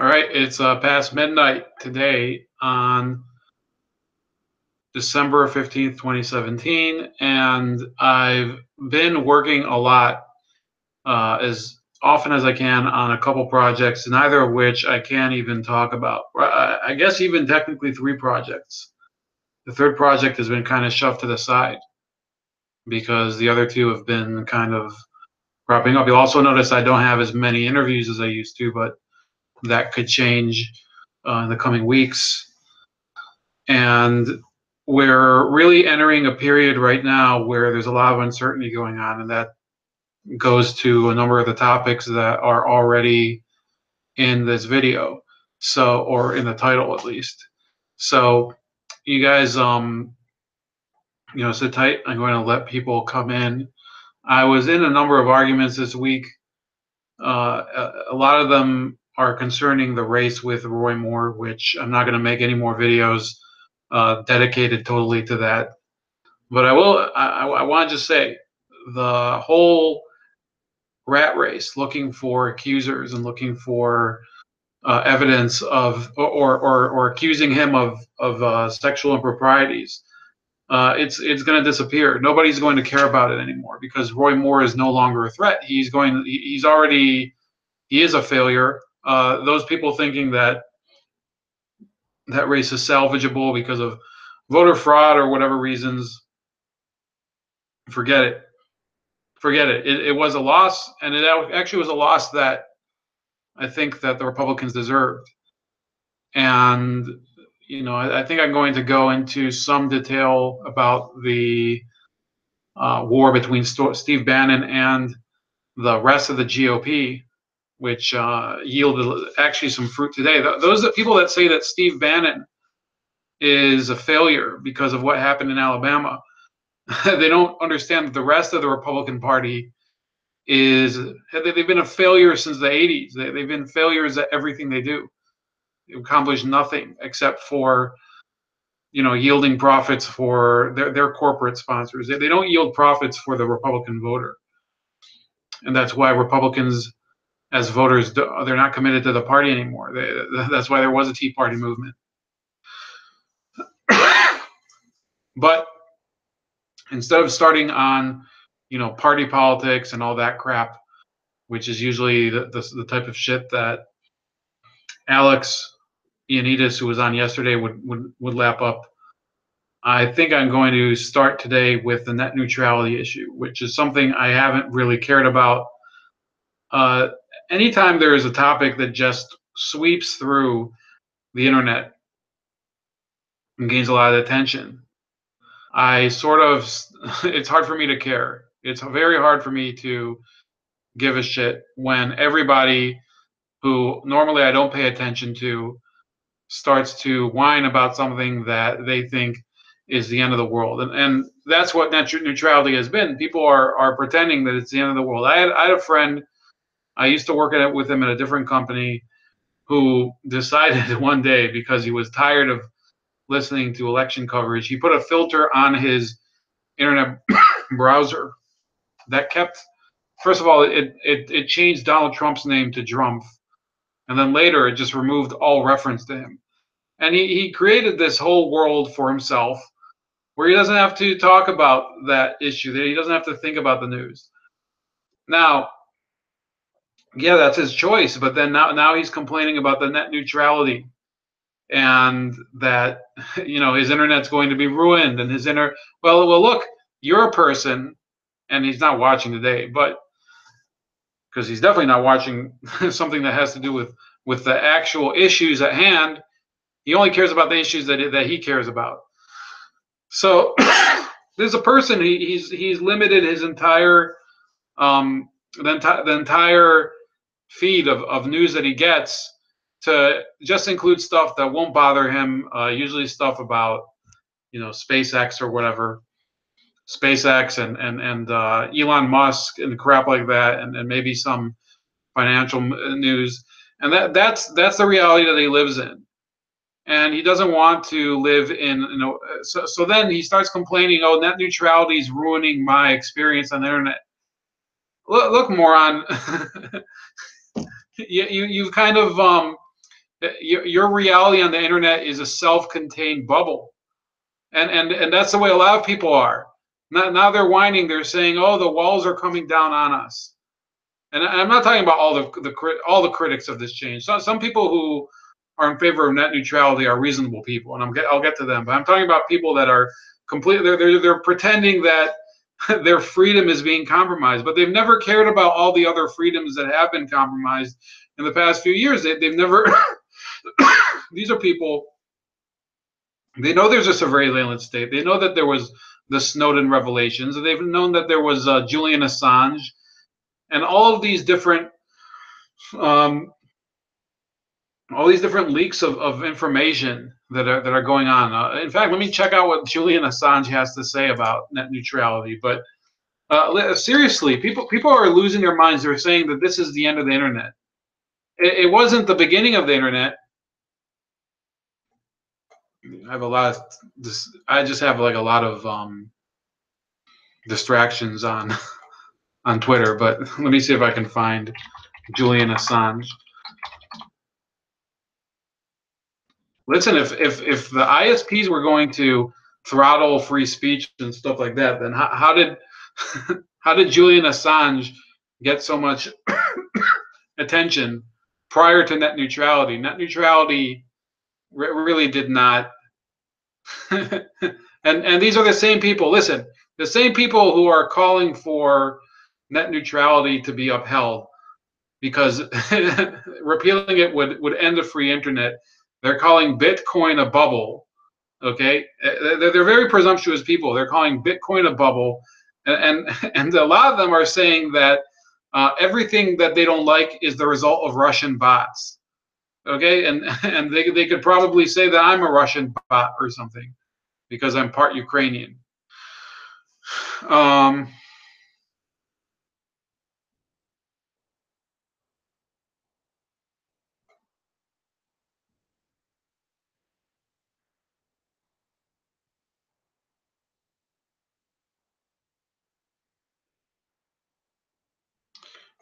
All right, it's past midnight today on December 15th, 2017, and I've been working a lot, as often as I can, on a couple projects, neither of which I can't even talk about. I guess even technically three projects. The third project has been kind of shoved to the side because the other two have been kind of wrapping up. You'll also notice I don't have as many interviews as I used to, but that could change in the coming weeks. And we're really entering a period right now where there's a lot of uncertainty going on, and that goes to a number of the topics that are already in this video, so, or in the title at least. So you guys, sit tight. I'm going to let people come in. I was in a number of arguments this week. A lot of them are concerning the race with Roy Moore, which I'm not going to make any more videos dedicated totally to that. But I will. I want to just say the whole rat race, looking for accusers and looking for evidence of, or accusing him of sexual improprieties. It's going to disappear. Nobody's going to care about it anymore because Roy Moore is no longer a threat. He is a failure. Those people thinking that race is salvageable because of voter fraud or whatever reasons, forget it. Forget it. It was a loss, and it actually was a loss that I think that the Republicans deserved. And I think I'm going to go into some detail about the war between Steve Bannon and the rest of the GOP, which yielded actually some fruit today. Those are people that say that Steve Bannon is a failure because of what happened in Alabama. They don't understand that the rest of the Republican Party they've been a failure since the 80s. They've been failures at everything they do. They've accomplished nothing except for yielding profits for their corporate sponsors. They don't yield profits for the Republican voter, and that's why Republicans as voters, they're not committed to the party anymore. That's why there was a Tea Party movement. But instead of starting on party politics and all that crap, which is usually the type of shit that Alex Ioannidis, who was on yesterday, would lap up, I think I'm going to start today with the net neutrality issue, which is something I haven't really cared about. Anytime there is a topic that just sweeps through the internet and gains a lot of attention, it's hard for me to care. It's very hard for me to give a shit when everybody who normally I don't pay attention to starts to whine about something that they think is the end of the world. And that's what net neutrality has been. People are pretending that it's the end of the world. I had a friend, I used to work with him at a different company, who decided one day, because he was tired of listening to election coverage, he put a filter on his internet browser that kept, first of all, it changed Donald Trump's name to Drumpf, and then later it just removed all reference to him. And he created this whole world for himself where he doesn't have to talk about that issue, that he doesn't have to think about the news. Now, yeah, that's his choice, but then now he's complaining about the net neutrality and that his internet's going to be ruined, and well look, you're a person, and he's not watching today, but because he's definitely not watching something that has to do with the actual issues at hand. He only cares about the issues that he cares about. So there's a person, he's limited his entire the entire feed of news that he gets to just include stuff that won't bother him. Usually stuff about SpaceX or whatever, SpaceX and Elon Musk and crap like that, and maybe some financial news. And that's the reality that he lives in. And he doesn't want to live in, so then he starts complaining, oh, net neutrality is ruining my experience on the internet. Look, moron, you've kind of Your reality on the internet is a self-contained bubble, and that's the way a lot of people are. Now they're whining. They're saying, "Oh, the walls are coming down on us." And I'm not talking about all the critics of this change. Some people who are in favor of net neutrality are reasonable people, and I'll get to them. But I'm talking about people that are completely they're pretending that their freedom is being compromised, but they've never cared about all the other freedoms that have been compromised in the past few years. They've never. These are people. They know there's a surveillance state. They know that there was the Snowden revelations. They've known that there was Julian Assange, and um, all these different leaks of information that are going on. In fact, let me check out what Julian Assange has to say about net neutrality. But seriously, people are losing their minds. They're saying that this is the end of the internet. It wasn't the beginning of the internet. I have a lot of this. I just have like a lot of distractions on on Twitter. But let me see if I can find Julian Assange. Listen, if the ISPs were going to throttle free speech and stuff like that, then how did how did Julian Assange get so much attention prior to net neutrality? Net neutrality really did not. And these are the same people. Listen, the same people who are calling for net neutrality to be upheld because repealing it would end the free internet. They're calling Bitcoin a bubble. Okay, they're very presumptuous people. They're calling Bitcoin a bubble, and a lot of them are saying that everything that they don't like is the result of Russian bots. Okay, and they could probably say that I'm a Russian bot or something because I'm part Ukrainian. Um,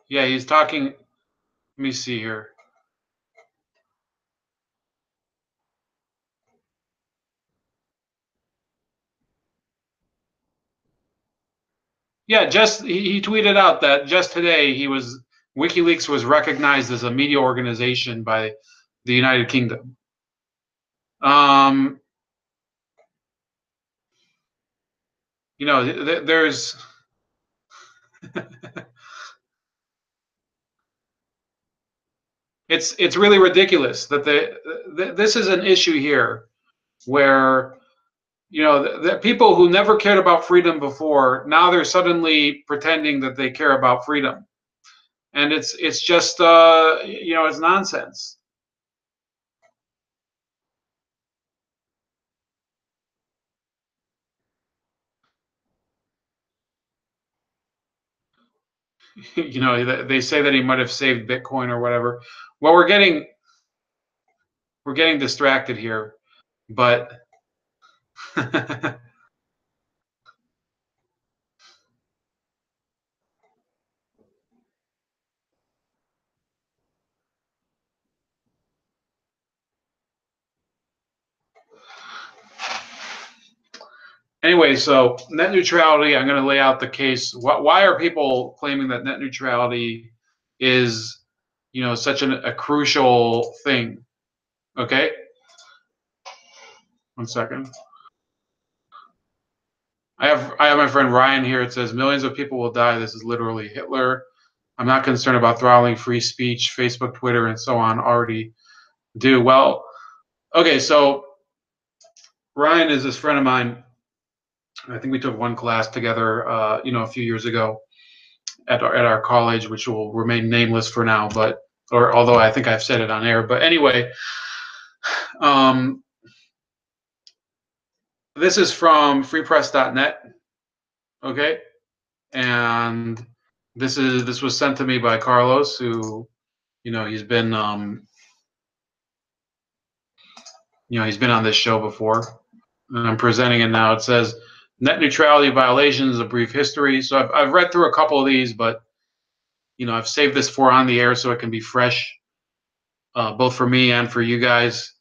yeah, he's talking. Let me see here. Yeah, just he tweeted out that just today WikiLeaks was recognized as a media organization by the United Kingdom. Um, there's it's really ridiculous that this is an issue here where the people who never cared about freedom before, now they're suddenly pretending that they care about freedom, and it's just it's nonsense. They say that he might have saved Bitcoin or whatever. Well, we're getting distracted here, but anyway, so net neutrality, I'm going to lay out the case. Why are people claiming that net neutrality is, such a crucial thing? Okay, 1 second. I have my friend Ryan here. It says millions of people will die. This is literally Hitler. I'm not concerned about throttling free speech. Facebook, Twitter, and so on already do. Well, okay, so Ryan is this friend of mine. I think we took one class together, a few years ago at our college, which will remain nameless for now. But or although I think I've said it on air. But anyway, um, this is from freepress.net. Okay, and this was sent to me by Carlos, who he's been he's been on this show before, and I'm presenting it now. It says net neutrality violations, a brief history. So I've read through a couple of these, but I've saved this for on the air so it can be fresh. both for me and for you guys.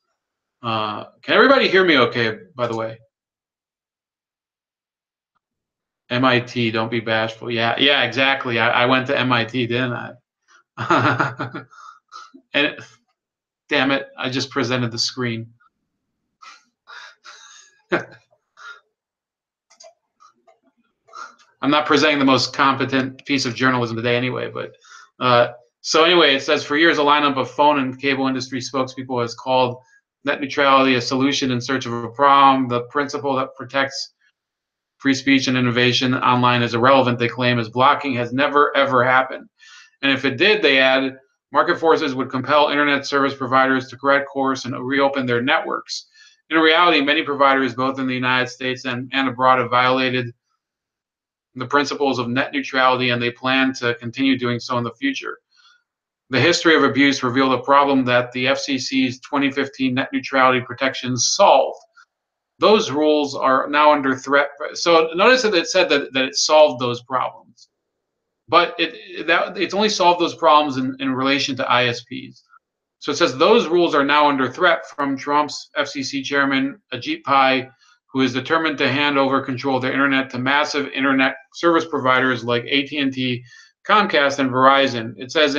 Can everybody hear me okay, by the way? MIT, don't be bashful. Yeah, exactly. I went to MIT, didn't I? And damn it, I just presented the screen. I'm not presenting the most competent piece of journalism today anyway, but so anyway, it says for years a lineup of phone and cable industry spokespeople has called net neutrality a solution in search of a problem. The principle that protects free speech and innovation online is irrelevant, they claim, as blocking has never ever happened. And if it did, they add, market forces would compel internet service providers to correct course and reopen their networks. In reality, many providers, both in the United States and abroad, have violated the principles of net neutrality, and they plan to continue doing so in the future. The history of abuse revealed a problem that the FCC's 2015 net neutrality protections solved. Those rules are now under threat. So notice that it said that it solved those problems, but it's only solved those problems in relation to ISPs. So it says those rules are now under threat from Trump's FCC chairman, Ajit Pai, who is determined to hand over control of the internet to massive internet service providers like AT&T, Comcast, and Verizon. It says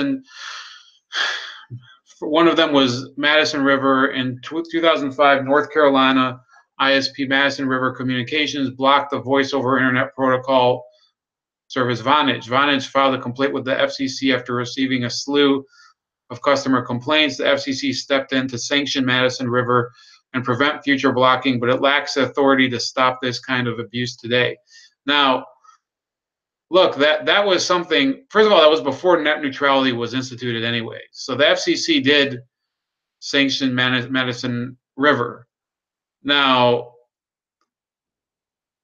one of them was Madison River. In 2005, North Carolina ISP Madison River Communications blocked the voice over internet protocol service Vonage. Vonage filed a complaint with the FCC after receiving a slew of customer complaints. The FCC stepped in to sanction Madison River and prevent future blocking, but it lacks the authority to stop this kind of abuse today. Now, look, that was something, first of all, that was before net neutrality was instituted anyway. So the FCC did sanction Madison River. Now,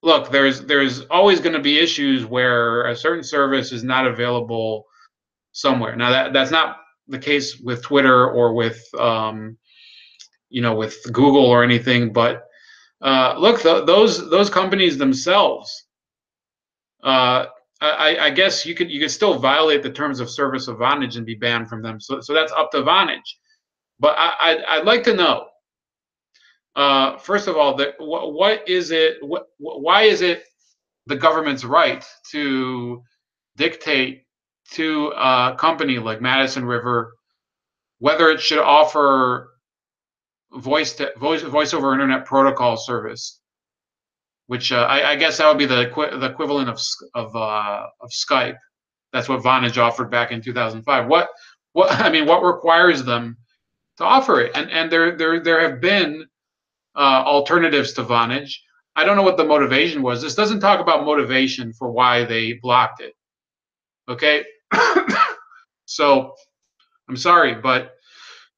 look, there's always going to be issues where a certain service is not available somewhere. Now, that's not the case with Twitter or with with Google or anything, but look, those companies themselves, I guess you could still violate the terms of service of Vonage and be banned from them. So that's up to Vonage. But I'd like to know, first of all, what is it? Why is it the government's right to dictate to a company like Madison River whether it should offer voice over internet protocol service, which I guess that would be the equivalent of Skype. That's what Vonage offered back in 2005. What requires them to offer it? And there have been alternatives to Vonage. I don't know what the motivation was. This doesn't talk about motivation for why they blocked it. Okay, so I'm sorry, but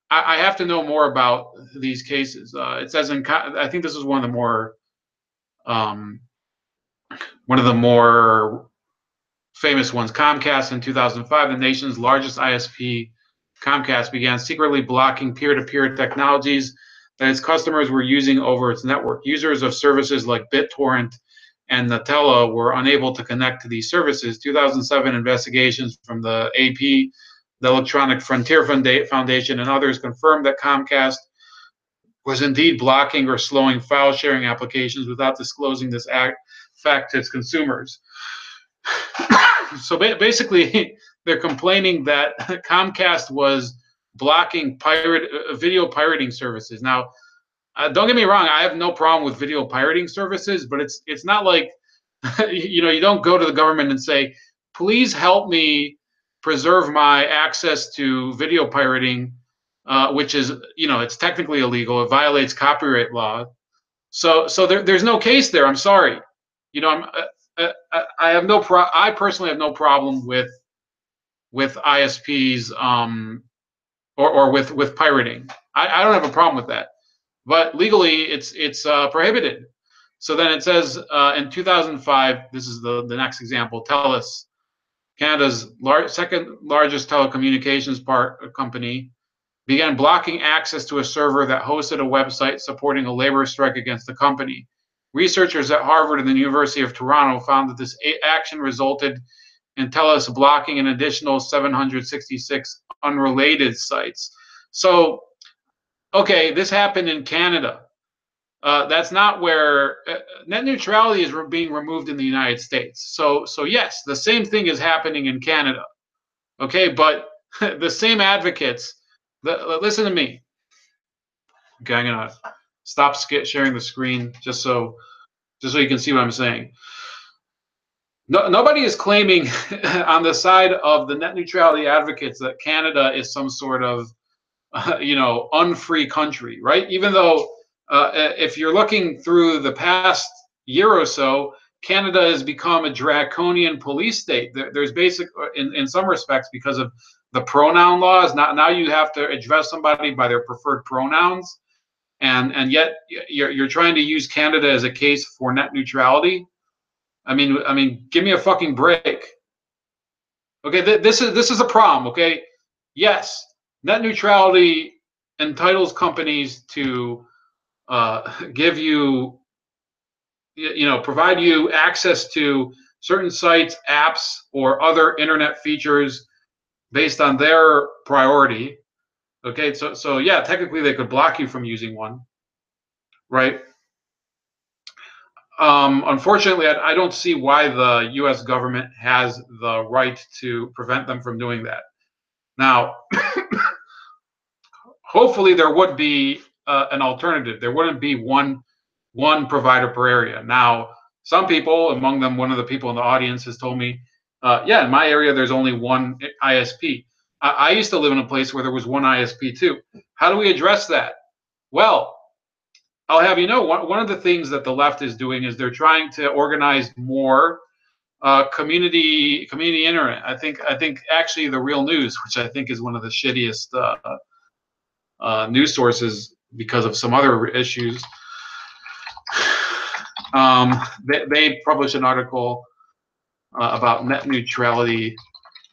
I have to know more about these cases. It says I think this is one of the more famous ones. Comcast in 2005, the nation's largest ISP, Comcast began secretly blocking peer-to-peer technologies that its customers were using over its network. Users of services like BitTorrent and Nutella were unable to connect to these services. 2007 investigations from the AP, the Electronic Frontier Foundation, and others confirmed that Comcast was indeed blocking or slowing file sharing applications without disclosing this fact to its consumers. So basically, they're complaining that Comcast was blocking video pirating services. Now, don't get me wrong, I have no problem with video pirating services, but it's not like you don't go to the government and say, please help me preserve my access to video pirating, which is it's technically illegal. It violates copyright law. So there's no case there. I'm sorry. I personally have no problem with ISPs or with pirating. I don't have a problem with that, but legally it's prohibited. So then it says in 2005, this is the next example. TELUS, Canada's second largest telecommunications company, began blocking access to a server that hosted a website supporting a labor strike against the company. Researchers at Harvard and the University of Toronto found that this action resulted in TELUS blocking an additional 766 unrelated sites. So, okay, this happened in Canada. That's not where net neutrality is being removed in the United States. So yes, the same thing is happening in Canada. Okay, but the same advocates. Listen to me. Okay, I'm gonna stop sharing the screen just so you can see what I'm saying. No, nobody is claiming on the side of the net neutrality advocates that Canada is some sort of unfree country, right? Even though if you're looking through the past year or so, Canada has become a draconian police state. There's basic, in some respects, because of the pronoun laws. Now you have to address somebody by their preferred pronouns, and yet you're trying to use Canada as a case for net neutrality. I mean, give me a fucking break. Okay, this is a problem. Okay, yes, net neutrality entitles companies to give you, provide you access to certain sites, apps, or other internet features based on their priority. Okay, so yeah, technically they could block you from using one, right? Unfortunately, I don't see why the U.S. government has the right to prevent them from doing that. Now, hopefully, there would be an alternative. There wouldn't be one provider per area. Now, some people, among them one of the people in the audience, has told me, yeah, in my area there's only one ISP. I used to live in a place where there was one ISP too. How do we address that? Well, I'll have you know, one of the things that the left is doing is they're trying to organize more community internet. I think actually the Real News, which I think is one of the shittiest news sources because of some other issues, they published an article about net neutrality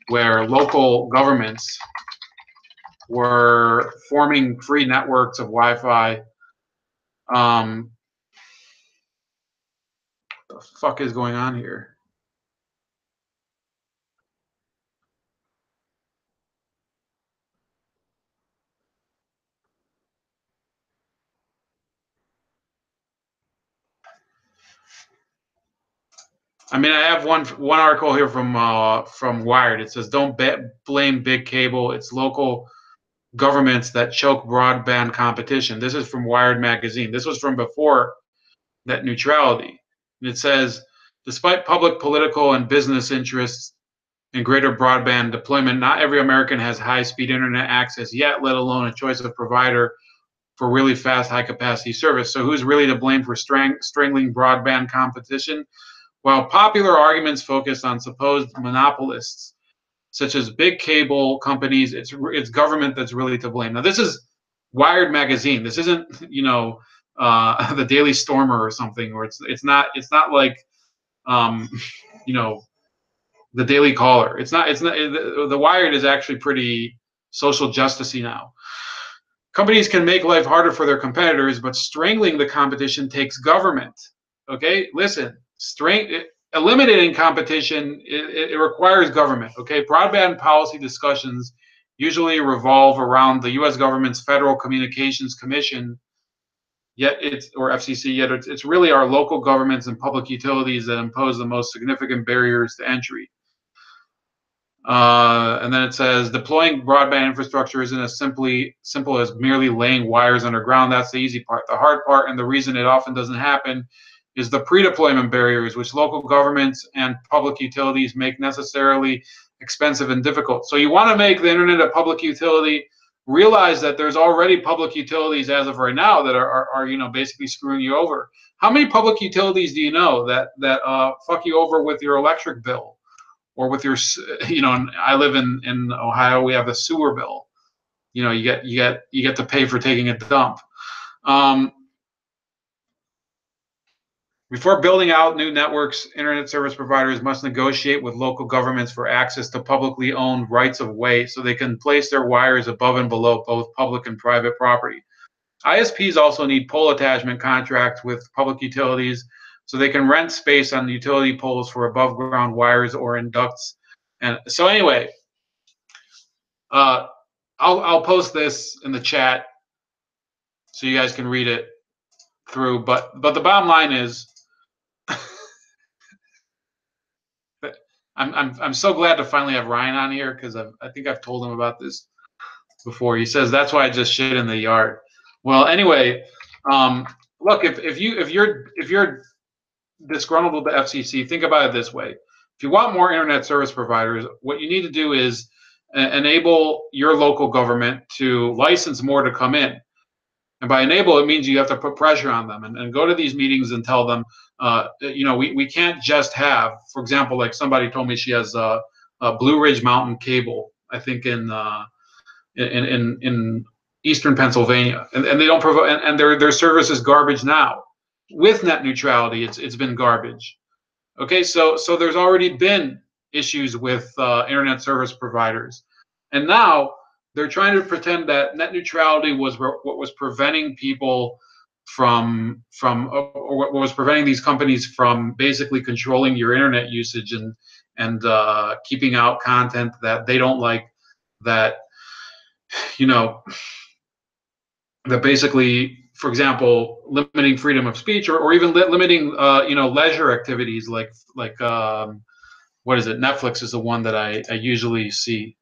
where local governments were forming free networks of Wi-Fi. What the fuck is going on here? I mean, I have one article here from Wired. It says, "Don't blame big cable. It's local governments that choke broadband competition." This is from Wired magazine. This was from before net neutrality. And it says, despite public, political, and business interests in greater broadband deployment, not every American has high-speed internet access yet, let alone a choice of provider for really fast, high-capacity service. So who's really to blame for strangling broadband competition? While popular arguments focus on supposed monopolists, such as big cable companies, it's government that's really to blame. Now, this is Wired magazine. This isn't, the Daily Stormer or something, or it's not like, you know, the Daily Caller. It's not. The Wired is actually pretty social justicey now. Companies can make life harder for their competitors, but strangling the competition takes government. Okay, listen, eliminating competition, it requires government. Okay, broadband policy discussions usually revolve around the U.S. government's Federal Communications Commission, or FCC. Yet it's really our local governments and public utilities that impose the most significant barriers to entry. And then it says deploying broadband infrastructure isn't as simple as merely laying wires underground. That's the easy part. The hard part, and the reason it often doesn't happen, is the pre-deployment barriers, which local governments and public utilities make necessarily expensive and difficult. So you want to make the internet a public utility, realize that there's already public utilities as of right now that are basically screwing you over. How many public utilities do you know that fuck you over with your electric bill? Or with your, I live in Ohio. We have a sewer bill. You get to pay for taking a dump. Before building out new networks, internet service providers must negotiate with local governments for access to publicly owned rights of way, so they can place their wires above and below both public and private property. ISPs also need pole attachment contracts with public utilities, so they can rent space on utility poles for above ground wires or in ducts. And so anyway, I'll I'll post this in the chat so you guys can read it through. But the bottom line is, I'm so glad to finally have Ryan on here, because I think I've told him about this before. He says that's why I just shit in the yard. Well, anyway, look, if you're disgruntled with the FCC, think about it this way: if you want more internet service providers, what you need to do is enable your local government to license more to come in. And by enable, it means you have to put pressure on them and go to these meetings and tell them, we can't just have, for example, like somebody told me she has a Blue Ridge Mountain Cable, I think in eastern Pennsylvania, and they don't provide, and their service is garbage now. With net neutrality, it's been garbage. Okay, so there's already been issues with internet service providers, and now they're trying to pretend that net neutrality was what was preventing people or what was preventing these companies from basically controlling your internet usage and keeping out content that they don't like, that that basically, for example, limiting freedom of speech, or even limiting leisure activities like what is it? Netflix is the one that I usually see.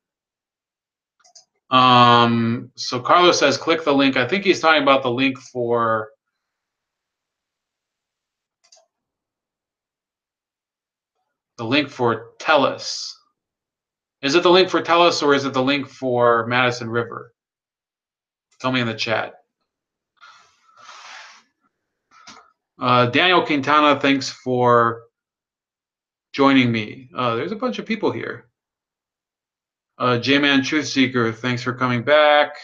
So Carlos says, click the link. I think he's talking about the link for TELUS. Is it the link for TELUS, or is it the link for Madison River? Tell me in the chat. Daniel Quintana, thanks for joining me. There's a bunch of people here. J-Man Truthseeker, thanks for coming back.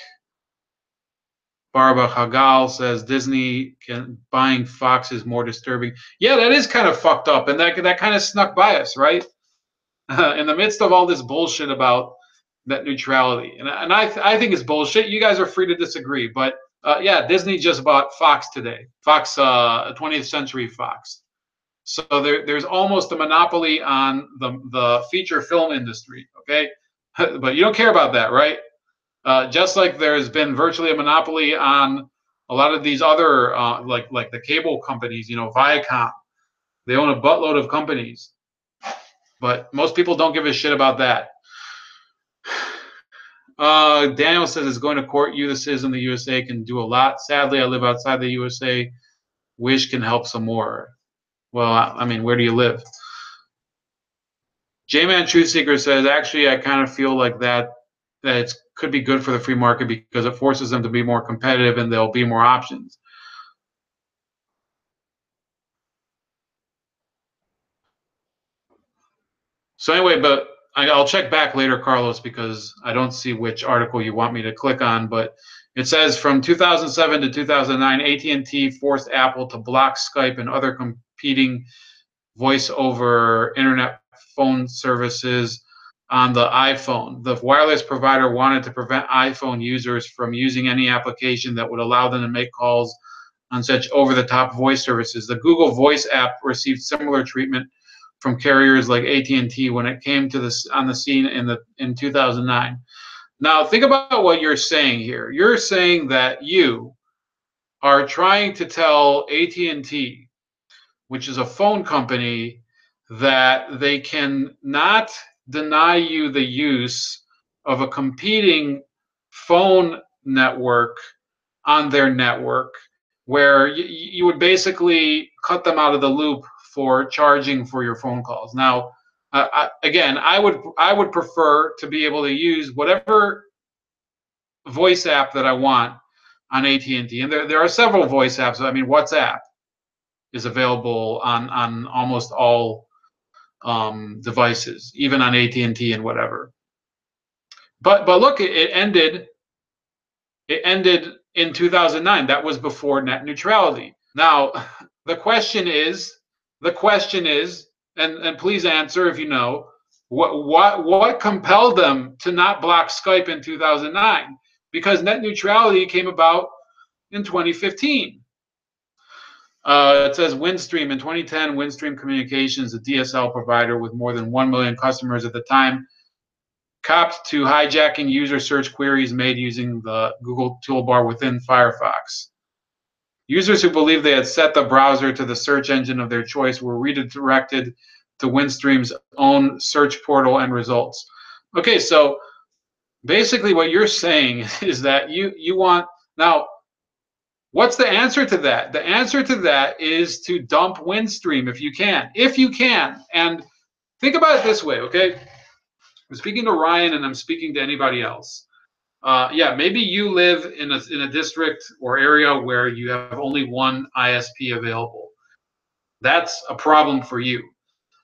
Barba Hagal says Disney buying Fox is more disturbing. Yeah, that is kind of fucked up, and that kind of snuck by us, right? In the midst of all this bullshit about net neutrality, and I think it's bullshit. You guys are free to disagree, but yeah, Disney just bought Fox today. Fox, 20th Century Fox. So there's almost a monopoly on the feature film industry. Okay, but you don't care about that, right? Just like there's been virtually a monopoly on a lot of these other like the cable companies, Viacom. They own a buttload of companies, but most people don't give a shit about that. Daniel says it's going to court. You, the citizen of the USA, can do a lot. Sadly, I live outside the USA. Wish can help some more. Well, I mean, where do you live? J-Man Truthseeker says, actually, I kind of feel like that it could be good for the free market because it forces them to be more competitive and there'll be more options. So anyway, but I'll check back later, Carlos, because I don't see which article you want me to click on. But it says from 2007 to 2009, AT&T forced Apple to block Skype and other competing voice over internet phone services on the iPhone. The wireless provider wanted to prevent iPhone users from using any application that would allow them to make calls on such over-the-top voice services. The Google Voice app received similar treatment from carriers like AT&T when it came to this on the scene in 2009. Now, think about what you're saying here. You're saying that you are trying to tell AT&T, which is a phone company, that they can not deny you the use of a competing phone network on their network, where you would basically cut them out of the loop for charging for your phone calls. Now, again, I would prefer to be able to use whatever voice app that I want on AT&T, and there are several voice apps. I mean, WhatsApp is available on almost all devices, even on AT&T and whatever. But look, it ended in 2009. That was before net neutrality. Now, the question is, and please answer if you know, what compelled them to not block Skype in 2009? Because net neutrality came about in 2015. It says Windstream in 2010. Windstream Communications, a DSL provider with more than 1 million customers at the time, copped to hijacking user search queries made using the Google toolbar within Firefox. Users who believed they had set the browser to the search engine of their choice were redirected to Windstream's own search portal and results. Okay, so basically what you're saying is that you want, now, what's the answer to that? The answer to that is to dump Windstream if you can. If you can. And think about it this way, okay? I'm speaking to Ryan and I'm speaking to anybody else. Yeah, maybe you live in a district or area where you have only one ISP available. That's a problem for you.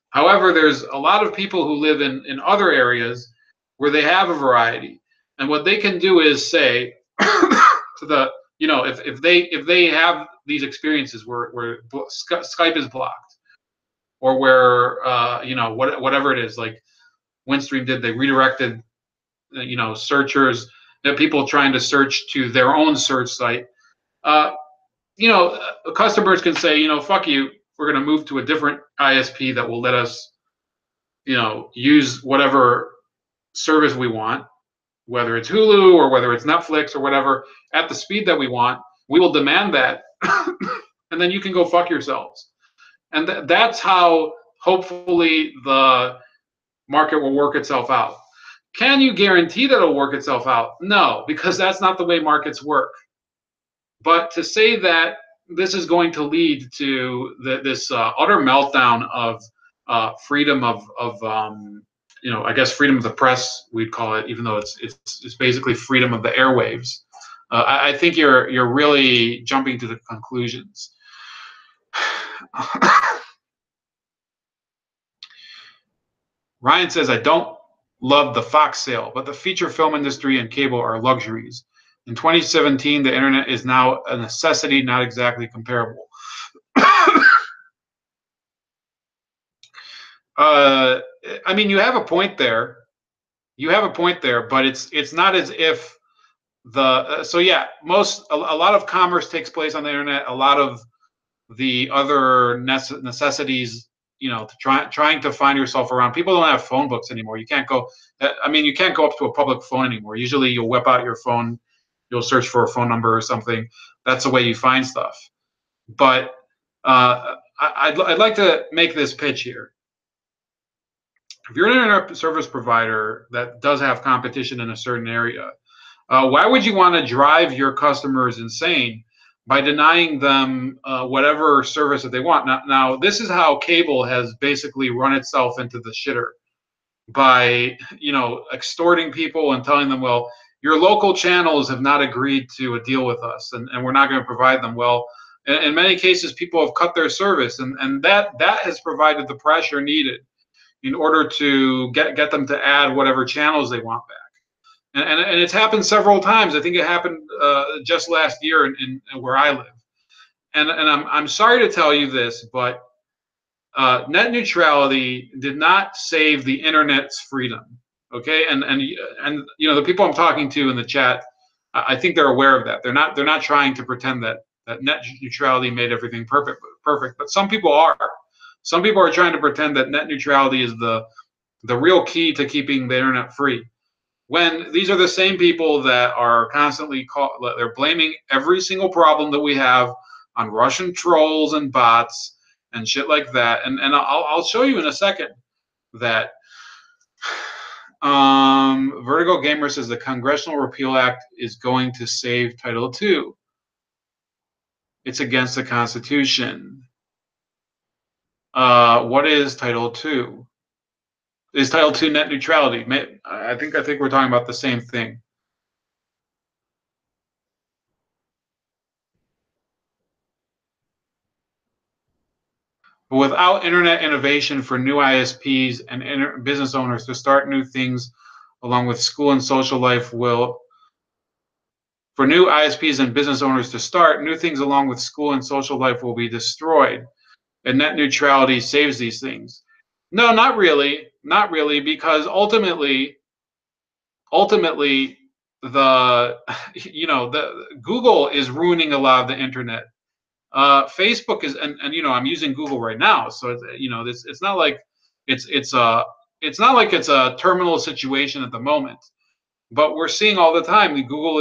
However, there's a lot of people who live in other areas where they have a variety. And what they can do is say to the, if they have these experiences where Skype is blocked, or where whatever it is, like Windstream did, they redirected searchers, people trying to search to their own search site. Customers can say, fuck you, we're going to move to a different ISP that will let us, use whatever service we want, whether it's Hulu or whether it's Netflix or whatever, at the speed that we want. We will demand that, and then you can go fuck yourselves. And that's how hopefully the market will work itself out. Can you guarantee that it'll work itself out? No, because that's not the way markets work. But to say that this is going to lead to this utter meltdown of freedom of I guess freedom of the press, we'd call it, even though it's basically freedom of the airwaves. I think you're really jumping to the conclusions. Ryan says, I don't love the Fox sale, but the feature film industry and cable are luxuries. In 2017, the internet is now a necessity, not exactly comparable. I mean, you have a point there. You have a point there, but it's not as if so yeah, a lot of commerce takes place on the internet. A lot of the other necessities, trying to find yourself around. People don't have phone books anymore. You can't go. I mean, you can't go up to a public phone anymore. Usually, you'll whip out your phone, you'll search for a phone number or something. That's the way you find stuff. But I'd like to make this pitch here. If you're an internet service provider that does have competition in a certain area, why would you want to drive your customers insane by denying them whatever service that they want? Now, this is how cable has basically run itself into the shitter, by extorting people and telling them, well, your local channels have not agreed to a deal with us, and we're not going to provide them. Well, in many cases, people have cut their service, and that has provided the pressure needed in order to get them to add whatever channels they want back. And it's happened several times. I think it happened just last year in where I live. And I'm sorry to tell you this, but net neutrality did not save the internet's freedom. Okay, and the people I'm talking to in the chat, I think they're aware of that. They're not trying to pretend that net neutrality made everything perfect. But some people are. Some people are trying to pretend that net neutrality is the real key to keeping the internet free, when these are the same people that are constantly they're blaming every single problem that we have on Russian trolls and bots and shit like that. And I'll show you in a second that Vertigo Gamer says the Congressional Repeal Act is going to save Title II. It's against the Constitution. What is Title II? Is Title II net neutrality? I think we're talking about the same thing. But without internet innovation for new ISPs and business owners to start new things, along with school and social life for new ISPs and business owners to start new things along with school and social life will be destroyed. And net neutrality saves these things. No, not really, because ultimately, the Google is ruining a lot of the internet. Facebook is, and I'm using Google right now, so it's not like it's it's not like it's a terminal situation at the moment, but we're seeing all the time. Google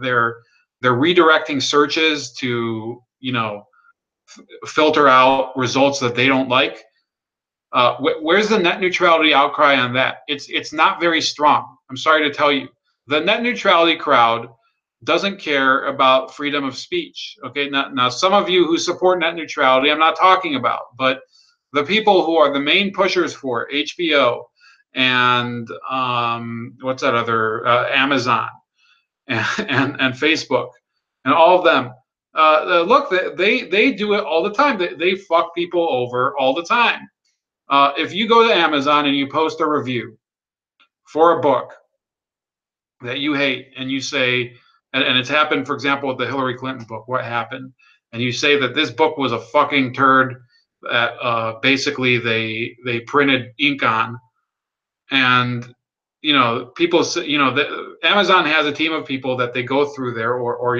they're redirecting searches to filter out results that they don't like. Where's the net neutrality outcry on that? It's not very strong. I'm sorry to tell you, the net neutrality crowd doesn't care about freedom of speech. Okay, now some of you who support net neutrality, I'm not talking about, but the people who are the main pushers for it, HBO and what's that other Amazon and Facebook and all of them. Look, they do it all the time. They fuck people over all the time. If you go to Amazon and you post a review for a book that you hate and you say, and it's happened, for example, with the Hillary Clinton book, What Happened? And you say that this book was a fucking turd that basically they printed ink on. And, people say, Amazon has a team of people that they go through there or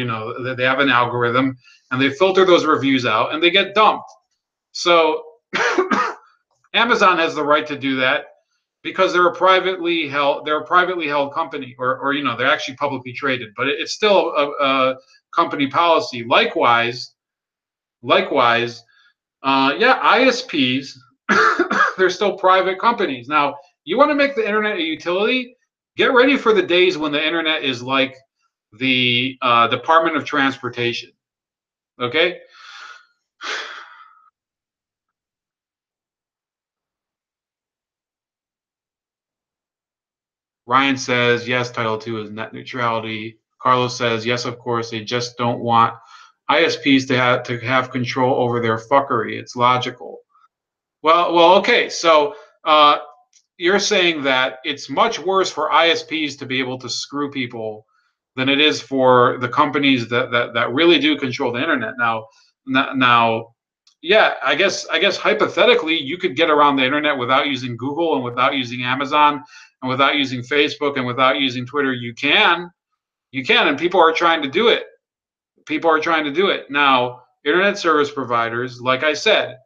they have an algorithm and they filter those reviews out and they get dumped. So Amazon has the right to do that because they're a privately held company, or they're actually publicly traded, but it's still a company policy. Likewise, ISPs, they're still private companies. Now, you want to make the internet a utility? Get ready for the days when the internet is like the Department of Transportation. Okay? Ryan says, yes, Title II is net neutrality. Carlos says, yes, of course, they just don't want ISPs to have control over their fuckery. It's logical. Well, okay. So you're saying that it's much worse for ISPs to be able to screw people than it is for the companies that really do control the internet. Now, yeah, I guess hypothetically you could get around the internet without using Google and without using Amazon and without using Facebook and without using Twitter. You can, and people are trying to do it. Now, internet service providers, like I said,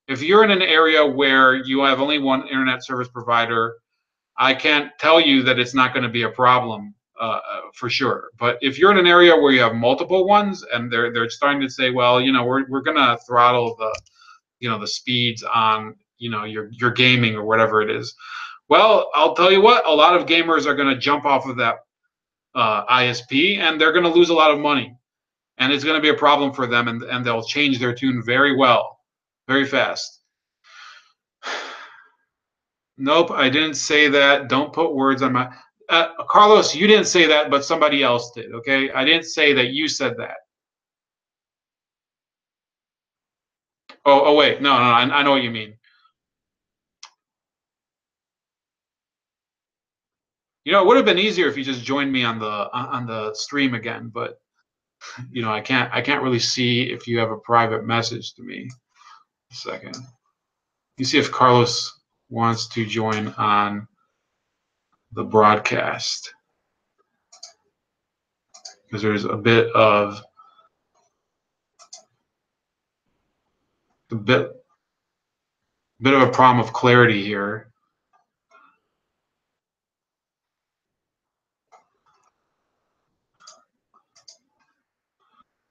if you're in an area where you have only one internet service provider, I can't tell you that it's not going to be a problem for sure. But if you're in an area where you have multiple ones and they're starting to say, well, we're going to throttle the speeds on your gaming or whatever it is. Well, I'll tell you what, a lot of gamers are going to jump off of that ISP and they're going to lose a lot of money. And it's going to be a problem for them, and they'll change their tune very well, very fast. Nope, I didn't say that. Don't put words on my... Carlos, you didn't say that, but somebody else did, okay? I didn't say that you said that. Oh wait, no, I know what you mean. It would have been easier if you just joined me on the stream again, but I can't really see if you have a private message to me. A second. You see if Carlos wants to join on the broadcast, because there's a bit of a problem of clarity here.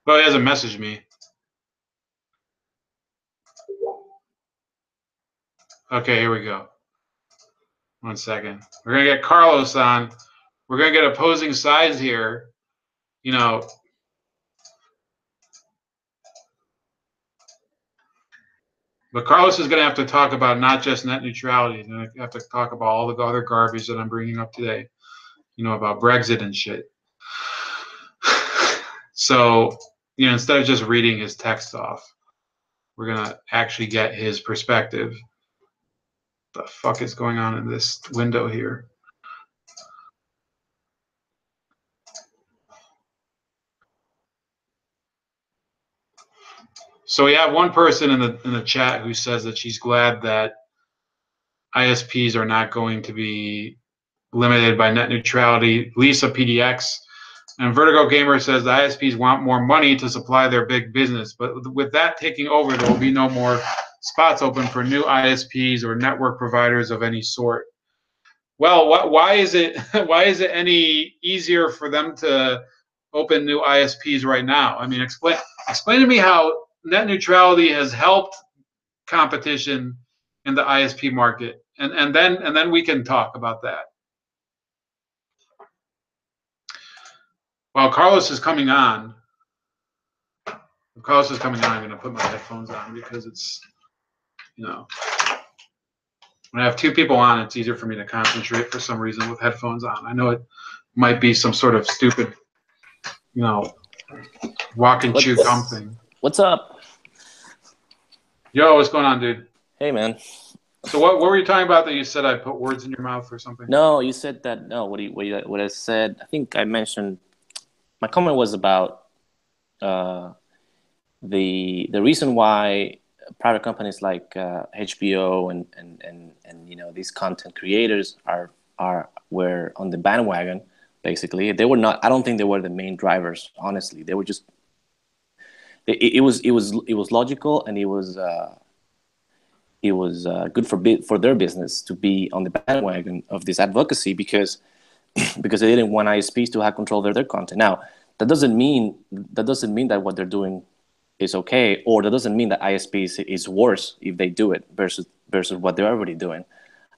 But he hasn't messaged me. Okay, here we go. 1 second. We're going to get Carlos on. We're going to get opposing sides here. But Carlos is going to have to talk about not just net neutrality. He's going to have to talk about all the other garbage that I'm bringing up today. About Brexit and shit. So, instead of just reading his text off, we're going to actually get his perspective. What the fuck is going on in this window here? So we have one person in the chat who says that she's glad that ISPs are not going to be limited by net neutrality. Lisa PDX and Vertigo Gamer says the ISPs want more money to supply their big business, but with that taking over, there will be no more spots open for new ISPs or network providers of any sort. Well, why is it why is it any easier for them to open new ISPs right now? I mean, explain to me how net neutrality has helped competition in the ISP market, and then we can talk about that. While Carlos is coming on, I'm going to put my headphones on because it's, when I have two people on, it's easier for me to concentrate for some reason with headphones on. I know it might be some sort of stupid, walk and chew gum thing. What's up? Yo, what's going on, dude? Hey, man. So what were you talking about that you said I put words in your mouth or something? No, you said that. No, what I said, I think I mentioned, my comment was about the reason why private companies like HBO and these content creators were on the bandwagon. Basically, they were not. I don't think they were the main drivers. Honestly, they were just. It was logical, and it was good for their business to be on the bandwagon of this advocacy because they didn't want ISPs to have control over their content. Now, that doesn't mean that what they're doing is okay, or that doesn't mean that ISPs is worse if they do it versus what they're already doing.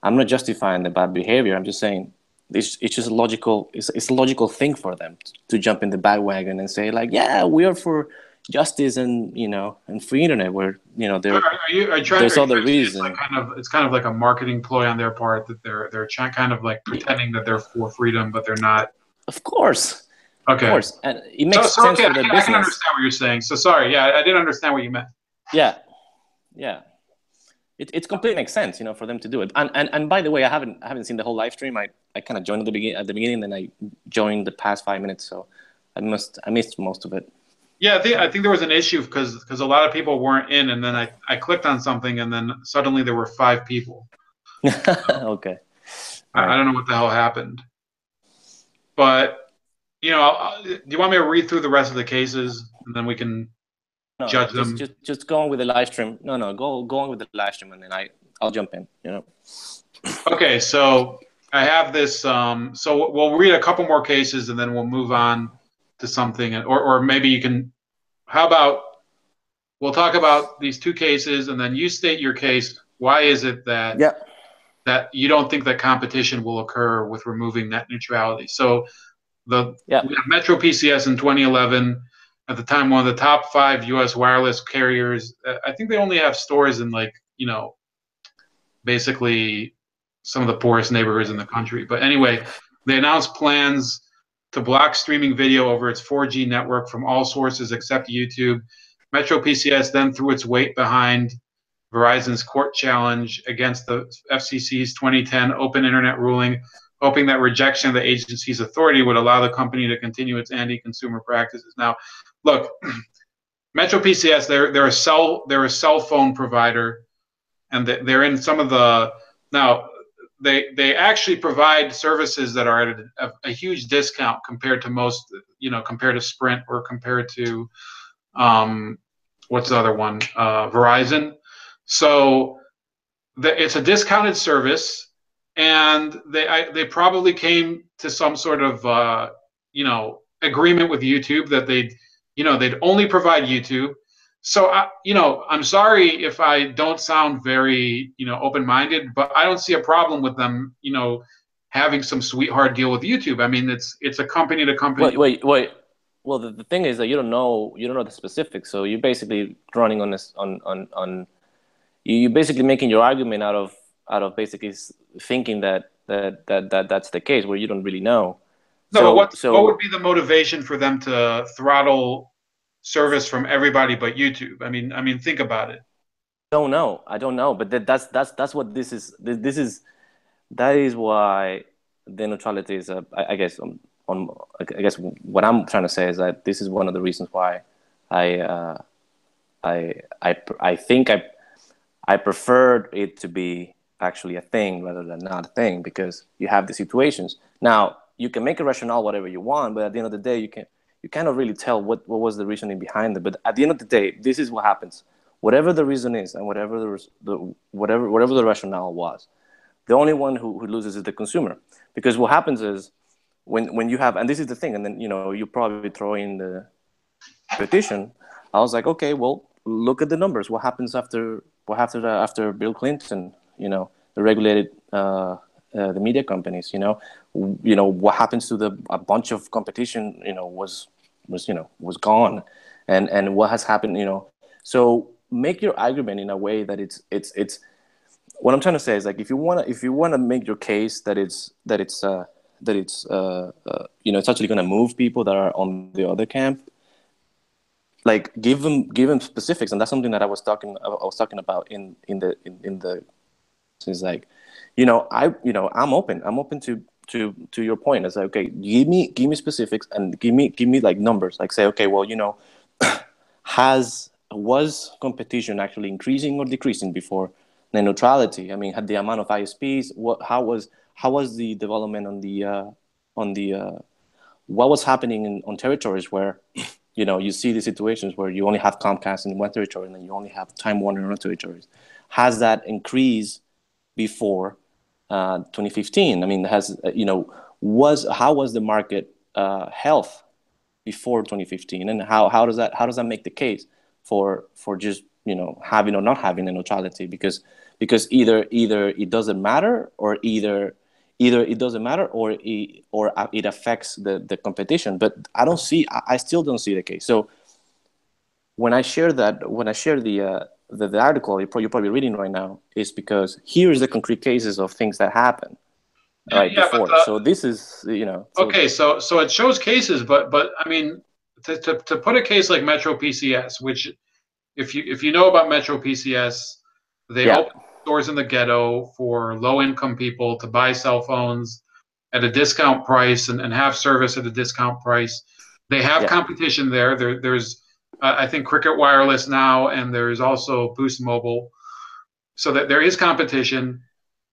I'm not justifying the bad behavior. I'm just saying it's just a logical. It's a logical thing for them to jump in the bandwagon and say like, yeah, we are for justice and and free internet. Where there's other reason. It's kind of like a marketing ploy on their part that they're kind of like pretending that they're for freedom, but they're not. Of course. Okay. Of course, and it makes sense for their business. I can understand what you're saying. So sorry, yeah, I didn't understand what you meant. Yeah. It completely makes sense, for them to do it. And by the way, I haven't seen the whole live stream. I kind of joined at the beginning, then I joined the past 5 minutes, so I missed most of it. Yeah, I think there was an issue because a lot of people weren't in, and then I clicked on something, and then suddenly there were 5 people. Okay. I don't know what the hell happened, but. Do you want me to read through the rest of the cases and then we can judge them? Just go on with the live stream. No, go on with the live stream and then I'll jump in. Okay, so I have this. So we'll read a couple more cases and then we'll move on to something, or maybe you can. How about we'll talk about these 2 cases and then you state your case. Why is it that you don't think that competition will occur with removing net neutrality? So. We have Metro PCS in 2011, at the time one of the top 5 U.S. wireless carriers. I think they only have stores in basically some of the poorest neighborhoods in the country. But anyway, they announced plans to block streaming video over its 4G network from all sources except YouTube. Metro PCS then threw its weight behind Verizon's court challenge against the FCC's 2010 Open Internet ruling, hoping that rejection of the agency's authority would allow the company to continue its anti-consumer practices. Now, look, Metro PCS, they're a cell phone provider, and they're in some of the now. They actually provide services that are at a huge discount compared to most, compared to Sprint or compared to what's the other one, Verizon. So it's a discounted service. And they probably came to some sort of agreement with YouTube that they'd only provide YouTube. So I'm sorry if I don't sound very open-minded, but I don't see a problem with them having some sweetheart deal with YouTube. I mean, it's a company to company. Wait. Well, the thing is that you don't know the specifics. So you're basically running on this on you're basically making your argument out of basically thinking that that's the case where you don't really know. No, what would be the motivation for them to throttle service from everybody but YouTube? I mean, think about it. I don't know, but that's what this is. That is why the neutrality is. I guess what I'm trying to say is that this is one of the reasons why I think I preferred it to be actually a thing rather than not a thing, because you have the situations. Now, you can make a rationale whatever you want, but at the end of the day, you cannot really tell what was the reasoning behind it. But at the end of the day, this is what happens. whatever the reason is, and whatever the rationale was, the only one who loses is the consumer. Because what happens is when you have, and this is the thing, and then you probably throw in the petition. I was like, okay, well, look at the numbers. After Bill Clinton, the regulated the media companies, what happens to a bunch of competition, was gone, and what has happened, So make your argument in a way that it's. What I'm trying to say is, like, if you wanna make your case that it's it's actually gonna move people that are on the other camp, like give them specifics. And that's something that I was talking about in the is like, I'm open to your point. It's like, okay, give me specifics, and give me like numbers, like say, okay, well, was competition actually increasing or decreasing before the neutrality? I mean, had the amount of ISPs, how was the development on the what was happening on territories where you see the situations where you only have Comcast in one territory and then you only have Time Warner in other territories. Has that increased before 2015? I mean, how was the market health before 2015, and how does that make the case for just having or not having a neutrality? Because either it doesn't matter, or either it doesn't matter, or it affects the competition. But I still don't see the case. So when I share the article you're probably reading right now, is because here's the concrete cases of things that happen before. So this is okay. So it shows cases, but I mean, to put a case like Metro PCS, which if you know about Metro PCS, they open stores in the ghetto for low income people to buy cell phones at a discount price and have service at a discount price. They have competition there. There's I think Cricket Wireless now, and there's also Boost Mobile, so that there is competition.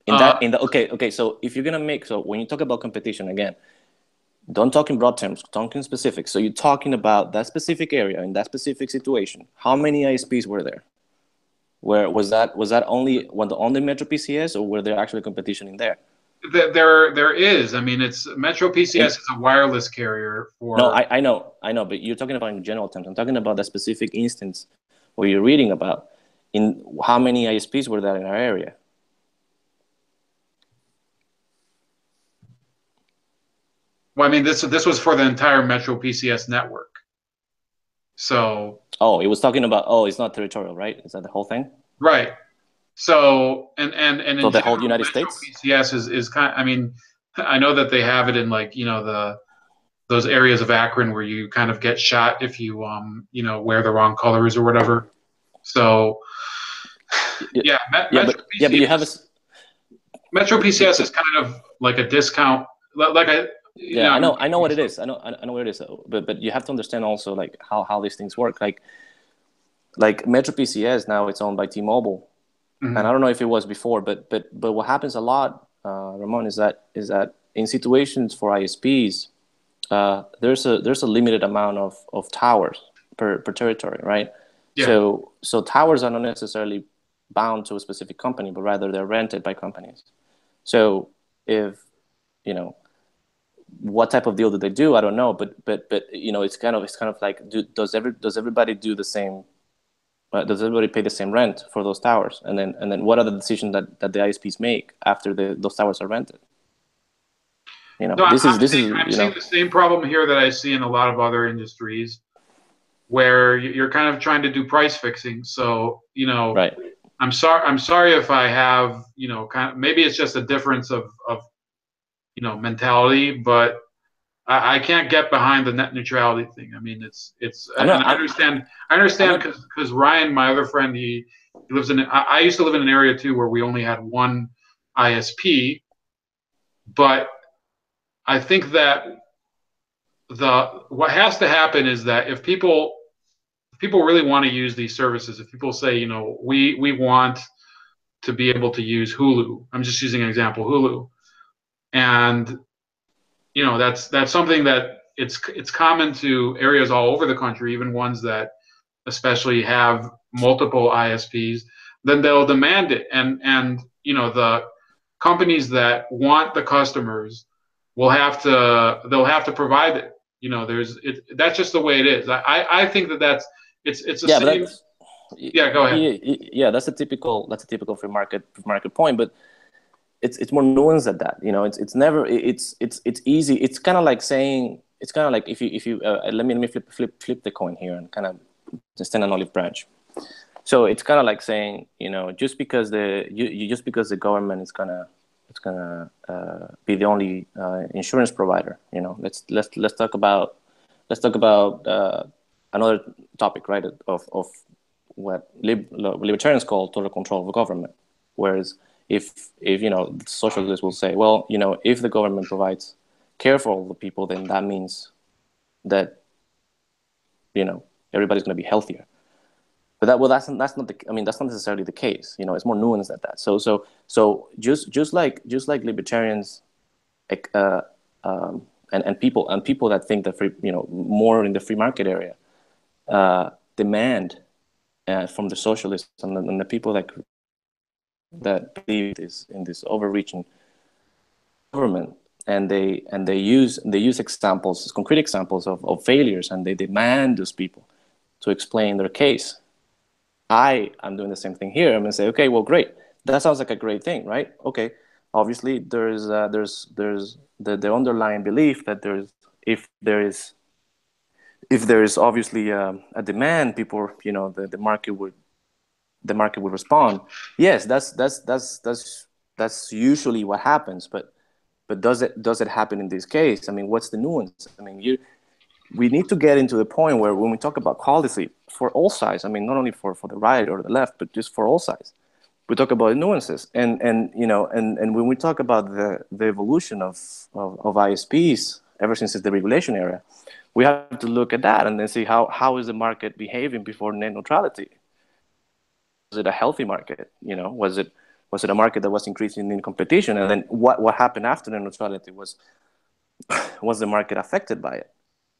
Okay. So if you're gonna when you talk about competition again, don't talk in broad terms, talk in specifics. So you're talking about that specific area in that specific situation. How many ISPs were there? Where was that only Metro PCS, or were there actually competition in there? There is. I mean, it's Metro PCS is a wireless carrier for. No, I know, but you're talking about in general terms. I'm talking about that specific instance where you're reading about. In how many ISPs were there in our area? Well, I mean, this was for the entire Metro PCS network. So. Oh, it was talking about. Oh, it's not territorial, right? Is that the whole thing? Right. So and in so the general, whole United Metro States. PCS is kind. I mean, I know that they have it in, like, those areas of Akron where you kind of get shot if you wear the wrong colors or whatever. So Metro PCS is kind of like a discount, like I. I know what it is. I know what it is. But you have to understand also, like, how these things work. Like Metro PCS now, it's owned by T-Mobile, and I don't know if it was before, but what happens a lot, Ramon, is that in situations for ISPs, there's a limited amount of towers per territory, right? Yeah. So towers are not necessarily bound to a specific company, but rather they're rented by companies. So if what type of deal do they do? I don't know, but it's kind of like, does everybody do the same? Does everybody pay the same rent for those towers? And then what are the decisions that the ISPs make after those towers are rented? I'm seeing the same problem here that I see in a lot of other industries, where you're kind of trying to do price fixing. So right. I'm sorry if I have kind of, maybe it's just a difference of mentality, but I can't get behind the net neutrality thing. I mean, I understand because Ryan, my other friend, he lives in. I used to live in an area too where we only had one ISP, but I think that what has to happen is that if people really want to use these services, if people say, we want to be able to use Hulu. I'm just using an example, Hulu, and that's something that it's common to areas all over the country, even ones that especially have multiple ISPs, then they'll demand it. And the companies that want the customers they'll have to provide it. That's just the way it is. I think it's the Yeah, but same. that's Yeah, go ahead. yeah, that's a typical free market point, but it's more nuanced than that. It's never it's easy. It's kind of like saying, it's kind of like if you let me flip the coin here and kind of stand an olive branch. So it's kind of like saying, just because just because the government is gonna be the only insurance provider. Let's talk about another topic, right? Of what libertarians call total control of the government. Whereas if socialists will say, well, if the government provides care for all the people, then that means that everybody's going to be healthier. But that's not that's not necessarily the case. It's more nuanced than that. So just like libertarians, and people that think that free, more in the free market area, demand from the socialists and the people that believe in this overreaching government, and they use examples, concrete examples of failures, and they demand those people to explain their case. I'm doing the same thing here. I'm going to say, okay, well, great. That sounds like a great thing, right? Okay. Obviously, there's the underlying belief that if there is obviously a demand, people, the market would respond. Yes, that's usually what happens. But does it happen in this case? I mean, what's the nuance? I mean, we need to get into the point where when we talk about policy for all sides, I mean, not only for the right or the left, but just for all sides, we talk about nuances. And when we talk about the evolution of ISPs ever since the regulation era, we have to look at that and then see how is the market behaving before net neutrality. Was it a healthy market? Was it a market that was increasing in competition? And then what happened after net neutrality? Was the market affected by it?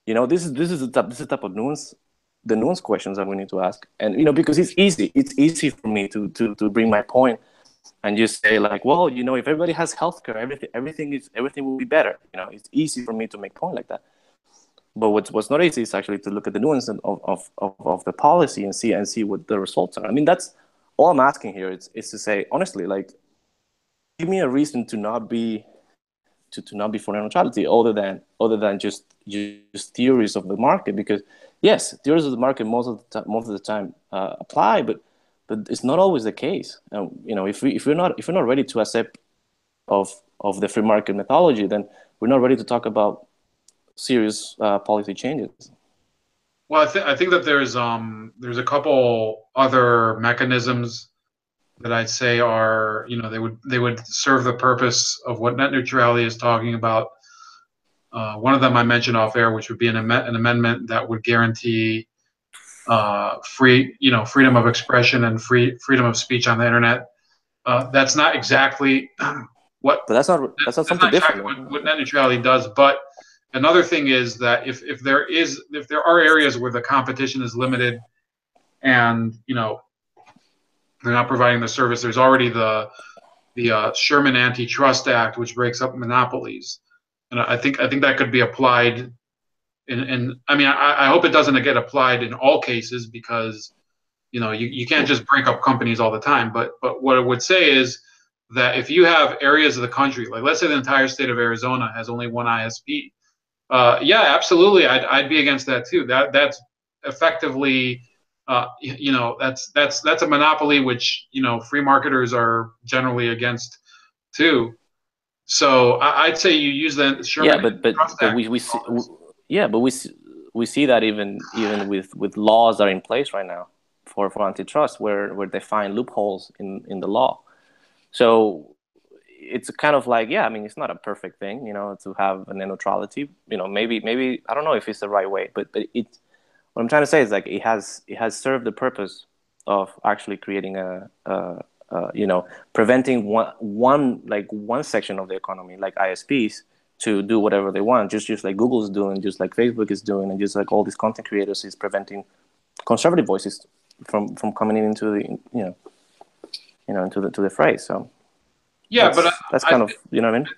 This is the type of the nuance questions that we need to ask. And because it's easy for me to bring my point and just say, like, well, if everybody has healthcare, everything will be better. It's easy for me to make a point like that. But what's not easy is actually to look at the nuance of the policy and see what the results are. I mean, that's all I'm asking here is to say, honestly, like, give me a reason to not be for neutrality, other than just theories of the market. Because yes, theories of the market most of the time apply, but it's not always the case. If we're not ready to accept of the free market methodology, then we're not ready to talk about serious policy changes. Well, I think that there's a couple other mechanisms that I'd say are, they would serve the purpose of what net neutrality is talking about. One of them I mentioned off air, which would be an amendment that would guarantee freedom of expression and freedom of speech on the internet. That's not exactly what. But that's not something different. Exactly what net neutrality does. But another thing is that if there are areas where the competition is limited, and they're not providing the service, there's already the Sherman Antitrust Act, which breaks up monopolies, and I think that could be applied. I mean, I hope it doesn't get applied in all cases, because you can't just break up companies all the time. But what I would say is that if you have areas of the country, like let's say the entire state of Arizona has only one ISP, yeah, absolutely, I'd be against that too. That's effectively, that's a monopoly, which free marketers are generally against too. So I'd say you use the Sherman Trust Act. We see that even with laws that are in place right now for antitrust, where they find loopholes in the law. So it's kind of like, I mean, it's not a perfect thing, to have a net neutrality. Maybe I don't know if it's the right way, but what I'm trying to say is, like, it has served the purpose of actually creating preventing one section of the economy, like ISPs, to do whatever they want, just like Google's doing, just like Facebook is doing, and just like all these content creators is preventing conservative voices from coming into the into the fray. So Yeah, but that's kind of, you know what I mean.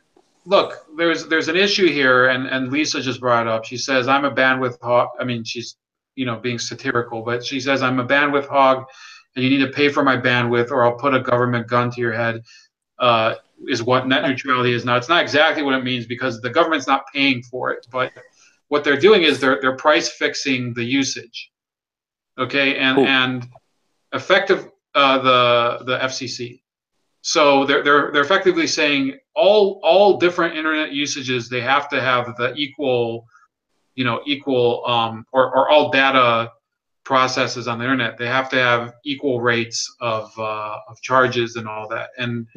Look, there's an issue here, and Lisa just brought it up. She says I'm a bandwidth hog. I mean, she's being satirical, but she says I'm a bandwidth hog, and you need to pay for my bandwidth, or I'll put a government gun to your head. Is what net neutrality is now. It's not exactly what it means because the government's not paying for it, but what they're doing is they're price fixing the usage. Okay, and effective the FCC. So they're effectively saying all different internet usages, they have to have the equal or all data processes on the internet, they have to have equal rates of charges and all that, and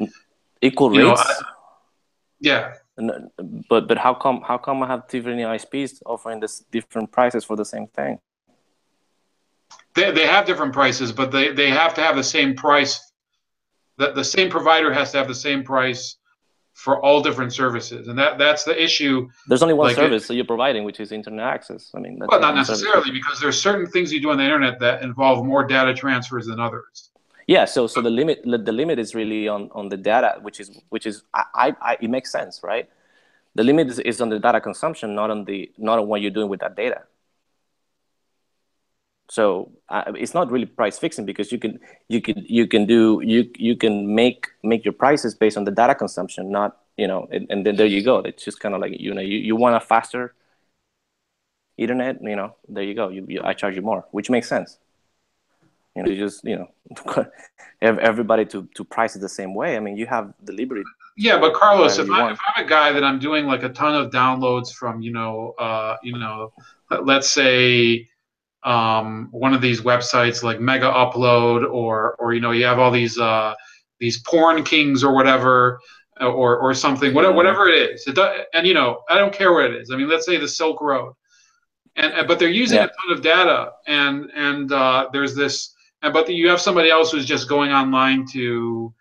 equal rates. Yeah. But how come I have different ISPs offering this different prices for the same thing? They have different prices, but they have to have the same price. The same provider has to have the same price for all different services, and that's the issue. There's only one service you're providing, which is internet access. I mean, that's well, not necessarily, because there's certain things you do on the internet that involve more data transfers than others. Yeah, so the limit is really on the data, which is it makes sense, right? The limit is on the data consumption, not on what you're doing with that data. So it's not really price fixing, because you can make your prices based on the data consumption, not and then there you go. It's just kind of like you want a faster internet, there you go. I charge you more, which makes sense. You just everybody to price it the same way. I mean, you have the liberty. Yeah, but Carlos, if I'm a guy that I'm doing like a ton of downloads from let's say one of these websites like Mega Upload, or you have all these porn kings or whatever, or something, whatever it is. And I don't care what it is. I mean, let's say the Silk Road, but they're using a ton of data, and there's this, but you have somebody else who's just going online to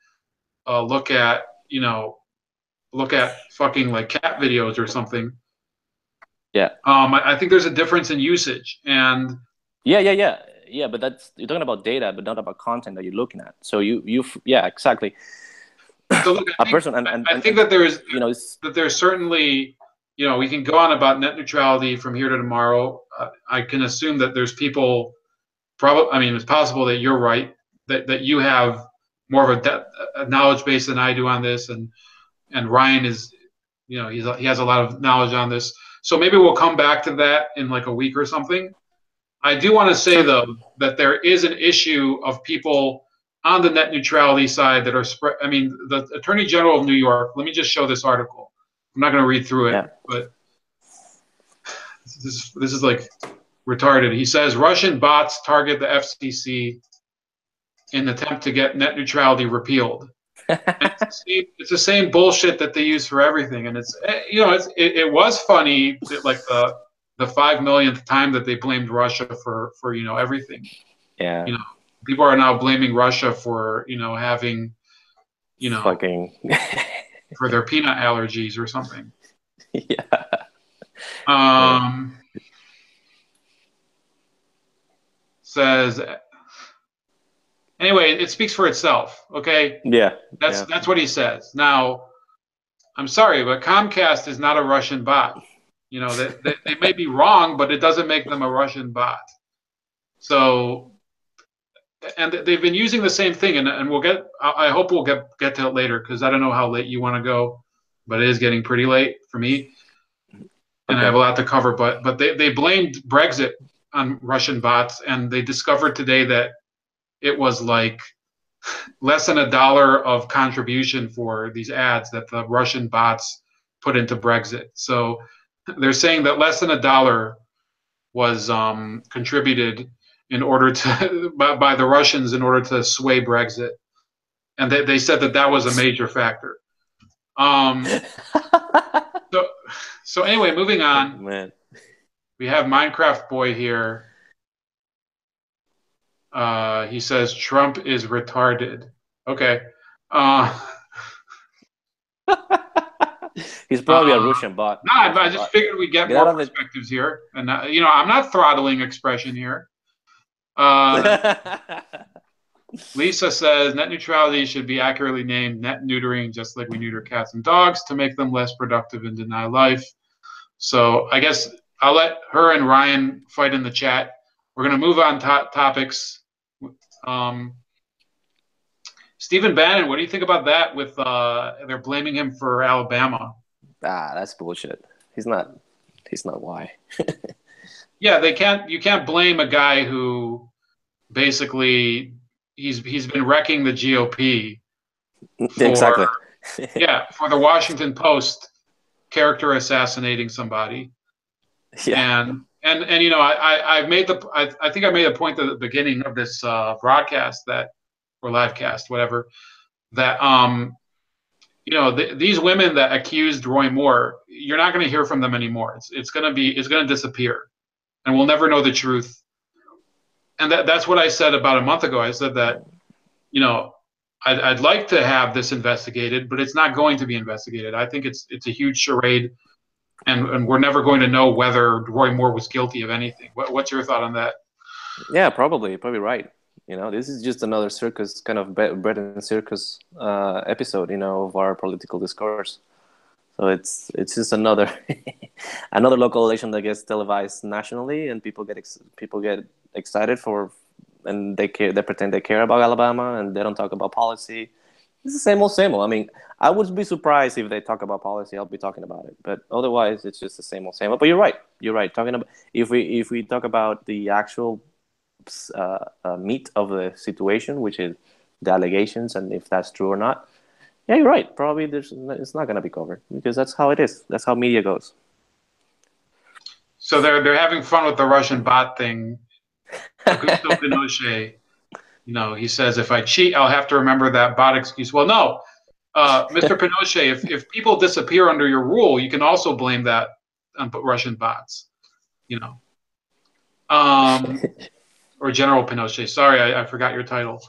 look at fucking like cat videos or something. Yeah. I think there's a difference in usage, and yeah, but you're talking about data, but not about content that you're looking at. So yeah, exactly. So look, I think that there's there's certainly, we can go on about net neutrality from here to tomorrow. I can assume that there's people, it's possible that you're right, that you have more of a knowledge base than I do on this, and Ryan is, he has a lot of knowledge on this. So maybe we'll come back to that in like a week or something. I do want to say, though, that there is an issue of people on the net neutrality side that are the Attorney General of New York, let me just show this article. I'm not going to read through it, but this is like retarded. He says Russian bots target the FCC in an attempt to get net neutrality repealed. It's the same bullshit that they use for everything, and it was funny that, like, the 5 millionth time that they blamed Russia for everything. Yeah. People are now blaming Russia for having fucking for their peanut allergies or something. Yeah. Says anyway, it speaks for itself. Okay. Yeah. That's what he says. Now, I'm sorry, but Comcast is not a Russian bot. They may be wrong, but it doesn't make them a Russian bot. So, and they've been using the same thing, and I hope we'll get to it later, because I don't know how late you want to go, but it is getting pretty late for me, and I have a lot to cover. But they blamed Brexit on Russian bots, and they discovered today that it was like less than $1 of contribution for these ads that the Russian bots put into Brexit. So they're saying that less than $1 was contributed in order to by the Russians in order to sway Brexit, and they said that was a major factor. So anyway, moving on. Oh, man. We have Minecraft Boy here. He says Trump is retarded. Okay. He's probably a Russian bot. No, I just figured we'd get more perspectives here, and I'm not throttling expression here. Uh, Lisa says net neutrality should be accurately named net neutering, just like we neuter cats and dogs to make them less productive and deny life. So I guess I'll let her and Ryan fight in the chat. We're going to move on topics. Stephen Bannon, what do you think about that? With they're blaming him for Alabama. That's bullshit. He's not why. Yeah, they can't. You can't blame a guy who basically he's been wrecking the GOP for Exactly. for the Washington Post character assassinating somebody. Yeah. And you know I think I made a point at the beginning of this broadcast that or live cast whatever that you know these women that accused Roy Moore, you're not going to hear from them anymore. It's going to disappear, and we'll never know the truth. And that's what I said about a month ago. I said that, you know, I'd like to have this investigated, but it's not going to be investigated. I think it's a huge charade, and we're never going to know whether Roy Moore was guilty of anything. What's your thought on that? Yeah, probably right. You know, this is just another circus, kind of bread and circus episode, you know, of our political discourse. So it's just another another local election that gets televised nationally, and people get excited for, and they pretend they care about Alabama, and they don't talk about policy. It's the same old, same old. I mean, I would be surprised if they talk about policy. I'll be talking about it, but otherwise, it's just the same old, same old. But you're right. You're right. Talking about if we talk about the actual meat of the situation, which is the allegations, and if that's true or not. Yeah, you're right. Probably it's not going to be covered because that's how it is. That's how media goes. So they're having fun with the Russian bot thing. Augusto Pinochet, you know, he says if I cheat, I'll have to remember that bot excuse. Well, no, Mr. Pinochet, if people disappear under your rule, you can also blame that on Russian bots. You know, or General Pinochet. Sorry, I forgot your title.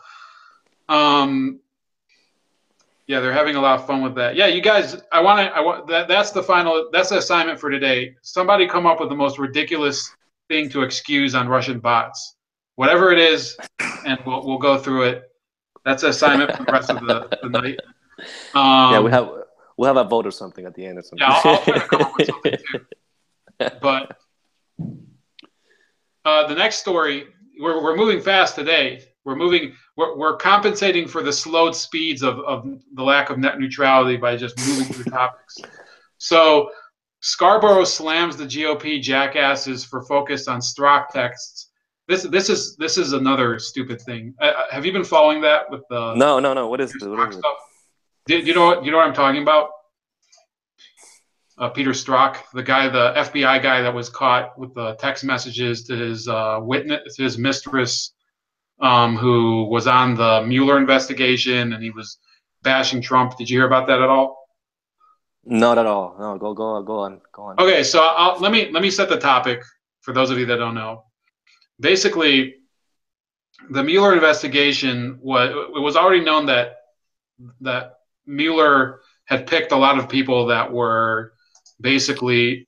Yeah, they're having a lot of fun with that. Yeah, you guys, I want that's the final. That's the assignment for today. Somebody come up with the most ridiculous thing to excuse on Russian bots, whatever it is, and we'll go through it. That's the assignment for the rest of the night. Yeah, we'll have a vote or something at the end or something. Yeah, I'll try to come up with something too. But the next story, we're moving fast today. We're compensating for the slowed speeds of the lack of net neutrality by just moving through topics. So Scarborough slams the GOP jackasses for focus on Strzok texts. This is another stupid thing. Have you been following that with the No. What is this? Strzok stuff? Do you know what I'm talking about? Peter Strzok, the FBI guy that was caught with the text messages to his witness, to his mistress, who was on the Mueller investigation, and he was bashing Trump. Did you hear about that at all? Not at all. No, go on. Okay, so let me set the topic for those of you that don't know. Basically, the Mueller investigation it was already known that Mueller had picked a lot of people that were basically,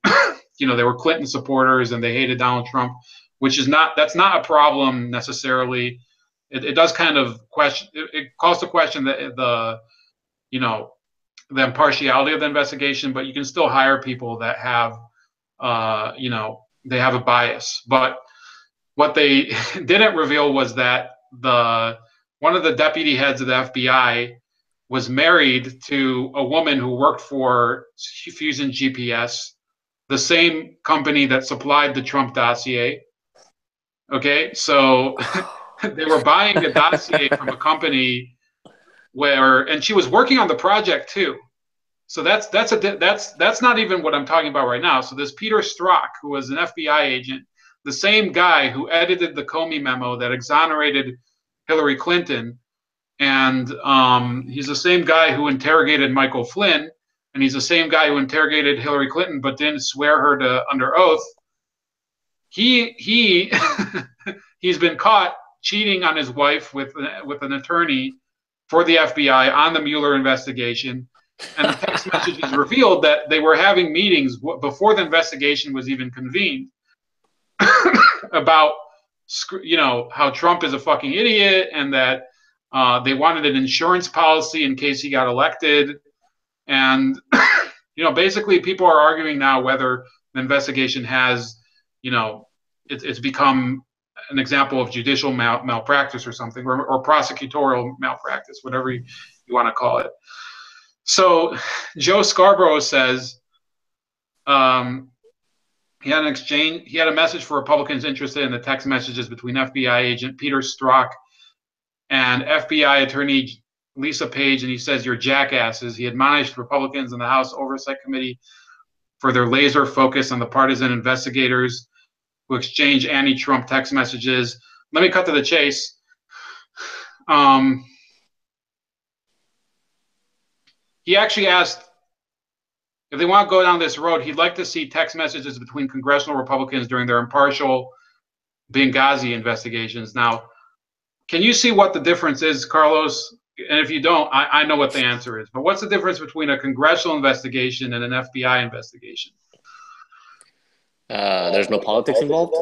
you know, they were Clinton supporters and they hated Donald Trump, that's not a problem necessarily. It does kind of question. It calls to question the you know the impartiality of the investigation, but you can still hire people that have you know they have a bias. But what they didn't reveal was that one of the deputy heads of the FBI was married to a woman who worked for Fusion GPS, the same company that supplied the Trump dossier. Okay, so they were buying the dossier from a company and she was working on the project too. So that's not even what I'm talking about right now. So this Peter Strzok, who was an FBI agent, the same guy who edited the Comey memo that exonerated Hillary Clinton, and he's the same guy who interrogated Michael Flynn, and he's the same guy who interrogated Hillary Clinton but didn't swear her under oath. He's been caught cheating on his wife with an attorney for the FBI on the Mueller investigation. And the text messages revealed that they were having meetings before the investigation was even convened about how Trump is a fucking idiot, and that they wanted an insurance policy in case he got elected. And basically people are arguing now whether the investigation has, it's become an example of judicial malpractice or something, or prosecutorial malpractice, whatever you want to call it. So Joe Scarborough says he had a message for Republicans interested in the text messages between FBI agent Peter Strzok and FBI attorney Lisa Page, and he says, "You're jackasses." He admonished Republicans in the House Oversight Committee for their laser focus on the partisan investigators who exchange anti-Trump text messages. Let me cut to the chase. He actually asked if they want to go down this road, he'd like to see text messages between congressional Republicans during their impartial Benghazi investigations. Now, can you see what the difference is, Carlos? And if you don't, I know what the answer is. But what's the difference between a congressional investigation and an FBI investigation? There's no politics involved?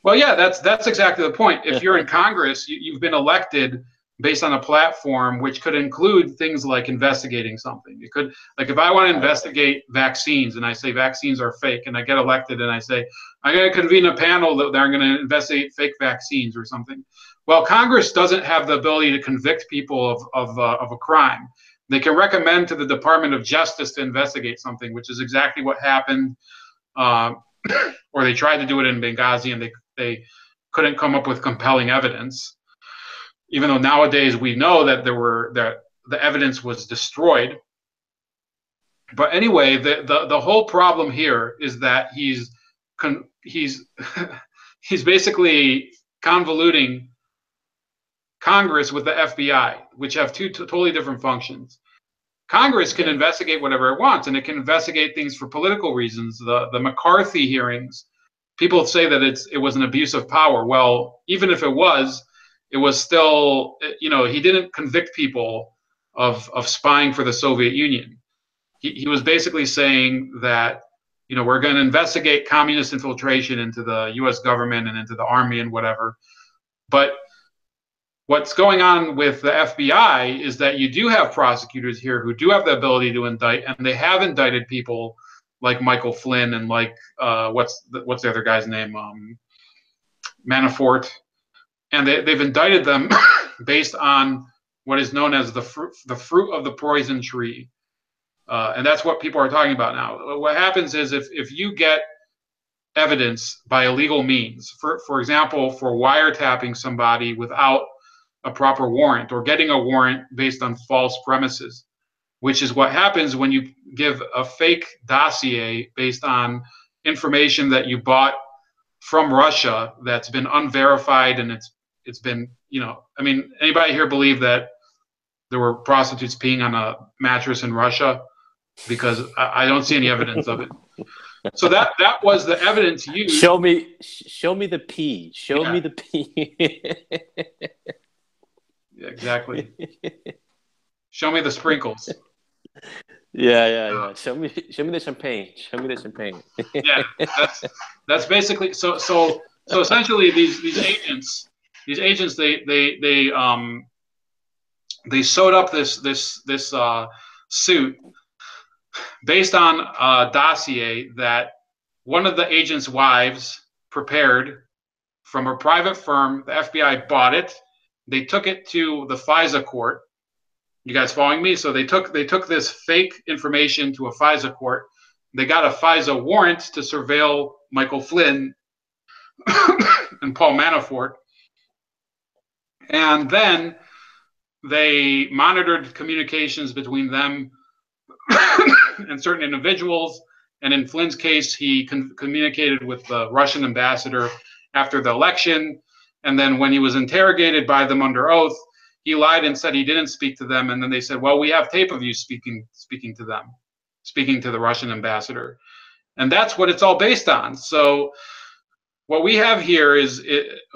Well, yeah, that's exactly the point. If you're in Congress, you've been elected based on a platform which could include things like investigating something. It could, like, if I want to investigate vaccines and I say vaccines are fake, and I get elected and I say I'm going to convene a panel that they're going to investigate fake vaccines or something. Well, Congress doesn't have the ability to convict people of a crime. They can recommend to the Department of Justice to investigate something, which is exactly what happened. Or they tried to do it in Benghazi, and they couldn't come up with compelling evidence. Even though nowadays we know that the evidence was destroyed. But anyway, the whole problem here is that he's basically convoluting Congress with the FBI, which have two totally different functions. Congress can investigate whatever it wants, and it can investigate things for political reasons. The McCarthy hearings, people say that it was an abuse of power. Well, even if it was still, he didn't convict people of spying for the Soviet Union. He was basically saying that, we're going to investigate communist infiltration into the U.S. government and into the army and whatever. But what's going on with the FBI is that you do have prosecutors here who do have the ability to indict, and they have indicted people like Michael Flynn and like what's the other guy's name, Manafort, and they've indicted them based on what is known as the fruit of the poison tree, and that's what people are talking about now. What happens is if you get evidence by illegal means, for example, for wiretapping somebody without a proper warrant, or getting a warrant based on false premises, which is what happens when you give a fake dossier based on information that you bought from Russia that's been unverified, and it's been, anybody here believe that there were prostitutes peeing on a mattress in Russia? Because I don't see any evidence of it. So that was the evidence used. Show me the pee. Show me the pee. Yeah, exactly. Show me the sprinkles. Yeah. Show me the champagne. Show me the champagne. Yeah, that's basically so essentially these agents they sewed up this suit based on a dossier that one of the agent's wives prepared from a private firm. The FBI bought it. They took it to the FISA court. You guys following me? So they took this fake information to a FISA court. They got a FISA warrant to surveil Michael Flynn and Paul Manafort. And then they monitored communications between them and certain individuals. And in Flynn's case, he communicated with the Russian ambassador after the election. And then when he was interrogated by them under oath, he lied and said he didn't speak to them. And then they said, well, we have tape of you speaking to them, speaking to the Russian ambassador. And that's what it's all based on. So what we have here is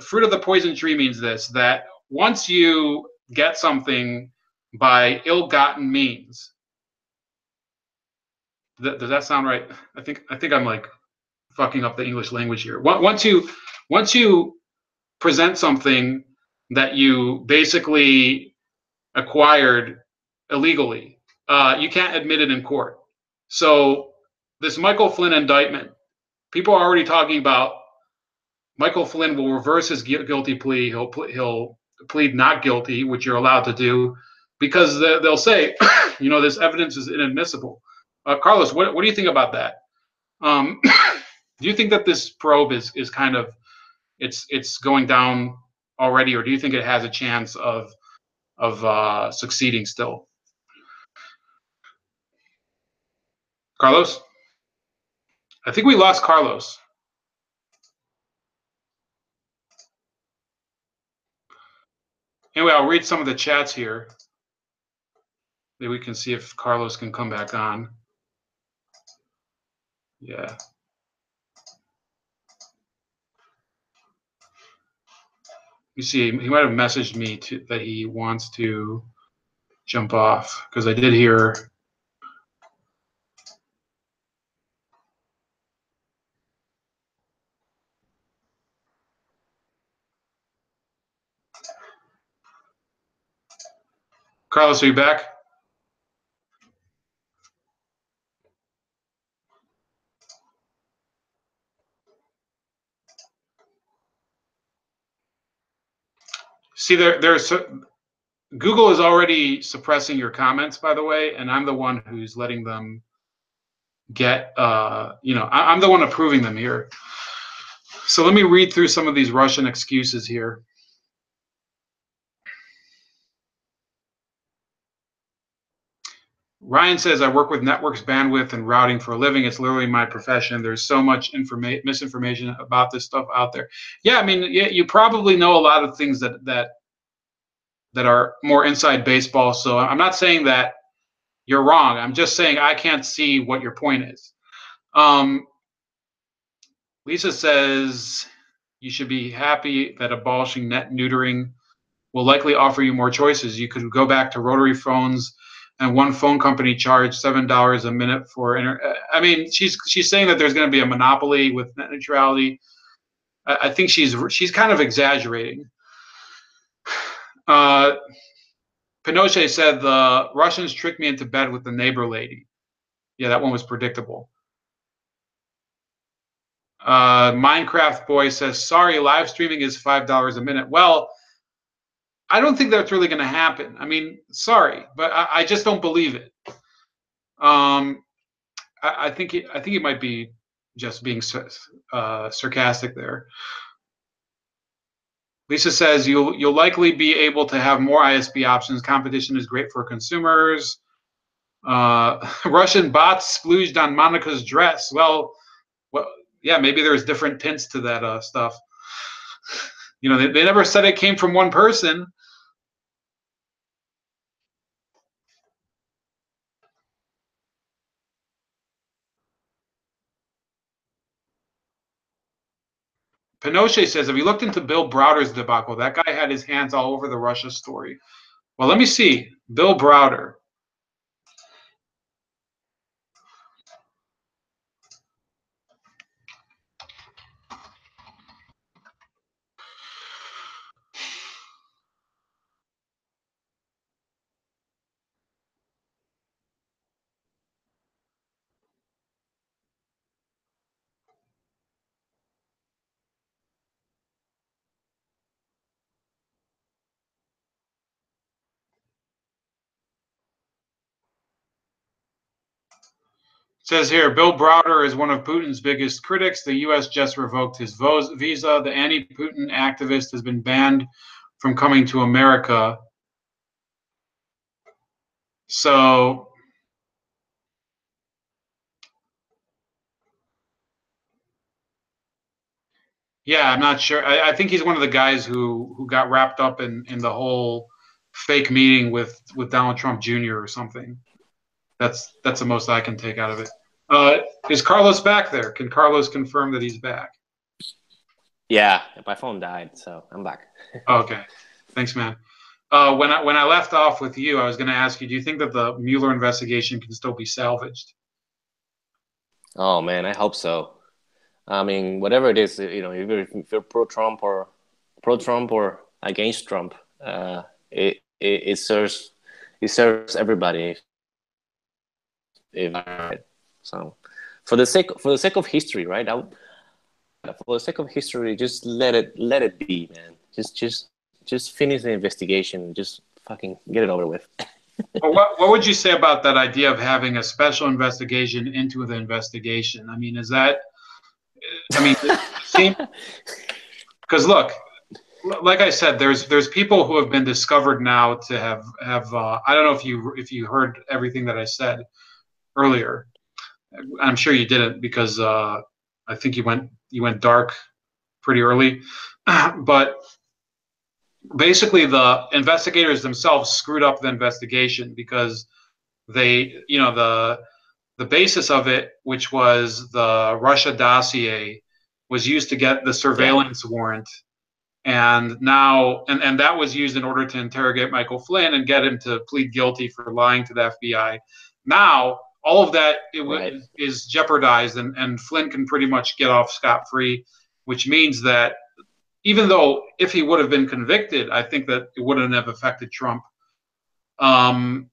fruit of the poison tree means this, that once you get something by ill-gotten means, does that sound right? I think I'm like fucking up the English language here. Once you present something that you basically acquired illegally, you can't admit it in court. So this Michael Flynn indictment, people are already talking about Michael Flynn will reverse his guilty plea. He'll plead not guilty, which you're allowed to do, because they'll say, this evidence is inadmissible. Carlos, what do you think about that? Do you think that this probe is kind of it's going down already, or do you think it has a chance of succeeding still? Carlos, I think we lost Carlos. Anyway, I'll read some of the chats here. Maybe we can see if Carlos can come back on. Yeah. You see, he might have messaged me that he wants to jump off, because I did hear. Carlos, are you back? See, there's Google is already suppressing your comments, by the way, and I'm the one who's letting them get. I'm the one approving them here. So let me read through some of these Russian excuses here. Ryan says, I work with networks, bandwidth, and routing for a living. It's literally my profession. There's so much misinformation about this stuff out there. Yeah, I mean, you probably know a lot of things that are more inside baseball. So I'm not saying that you're wrong. I'm just saying I can't see what your point is. Lisa says, you should be happy that abolishing net neutering will likely offer you more choices. You could go back to rotary phones, and one phone company charged $7 a minute for. I mean, she's saying that there's going to be a monopoly with net neutrality. I think she's kind of exaggerating. Pinochet said the Russians tricked me into bed with the neighbor lady. Yeah, that one was predictable. Minecraft Boy says, sorry, live streaming is $5 a minute. Well, I don't think that's really going to happen. I mean, sorry, but I just don't believe it. I think it might be just being sarcastic there. Lisa says you'll likely be able to have more ISP options. Competition is great for consumers. Russian bots splooged on Monica's dress. Well, yeah, maybe there's different tints to that stuff. They never said it came from one person. Pinochet says, have you looked into Bill Browder's debacle? That guy had his hands all over the Russia story. Well, let me see. Bill Browder. Says here, Bill Browder is one of Putin's biggest critics. The U.S. just revoked his visa. The anti-Putin activist has been banned from coming to America. So, yeah, I'm not sure. I think he's one of the guys who got wrapped up in the whole fake meeting with Donald Trump Jr. or something. That's the most I can take out of it. Is Carlos back there? Can Carlos confirm that he's back? Yeah, my phone died, so I'm back. Okay, thanks, man. When I left off with you, I was going to ask you, do you think that the Mueller investigation can still be salvaged? Oh man, I hope so. I mean, whatever it is, if you're pro-Trump or pro-Trump or against Trump. It serves everybody. If so, for the sake of history, right? For the sake of history, just let it be, man. Just finish the investigation. Just fucking get it over with. Well, what would you say about that idea of having a special investigation into the investigation? I mean, is that? I mean, because look, like I said, there's people who have been discovered now to have I don't know if you heard everything that I said earlier. I'm sure you didn't because I think you went dark pretty early, but basically the investigators themselves screwed up the investigation because they, the basis of it, which was the Russia dossier, was used to get the surveillance warrant. And now, and that was used in order to interrogate Michael Flynn and get him to plead guilty for lying to the FBI. Now, all of that is jeopardized, and Flynn can pretty much get off scot-free, which means that even though if he would have been convicted, I think that it wouldn't have affected Trump. I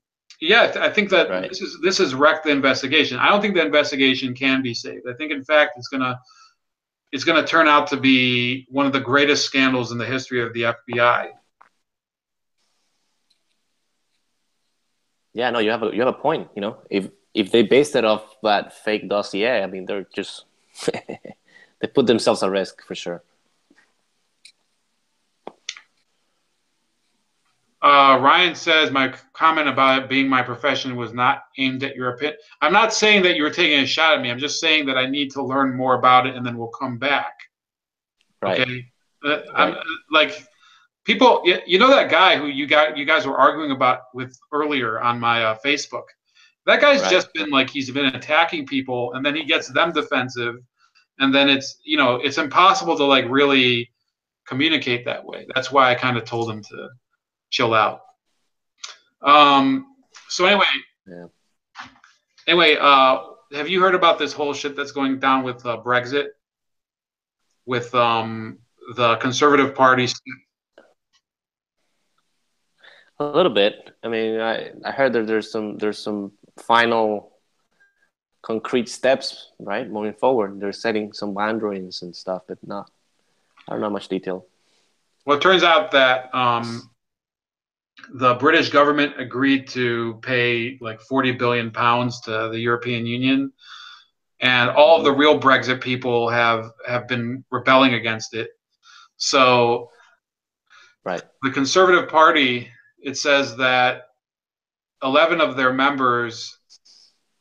think that this has wrecked the investigation. I don't think the investigation can be saved. I think, in fact, it's gonna turn out to be one of the greatest scandals in the history of the FBI. Yeah, no, you have a point. If they based it off that fake dossier, I mean, they're just they put themselves at risk for sure. Ryan says my comment about it being my profession was not aimed at your opinion. I'm not saying that you were taking a shot at me. I'm just saying that I need to learn more about it, and then we'll come back. Right. Okay. I'm like people. That guy who you guys were arguing about with earlier on my Facebook. That guy's just been he's been attacking people, and then he gets them defensive, and then it's impossible to really communicate that way. That's why I kind of told him to chill out. So anyway, have you heard about this whole shit that's going down with Brexit? With the Conservative Party? A little bit. I mean, I heard that there's some final concrete steps, right, moving forward. They're setting some boundaries and stuff, but I don't know much detail. Well, it turns out that the British government agreed to pay like £40 billion to the European Union, and all of the real Brexit people have been rebelling against it. So, the Conservative Party, it says that 11 of their members,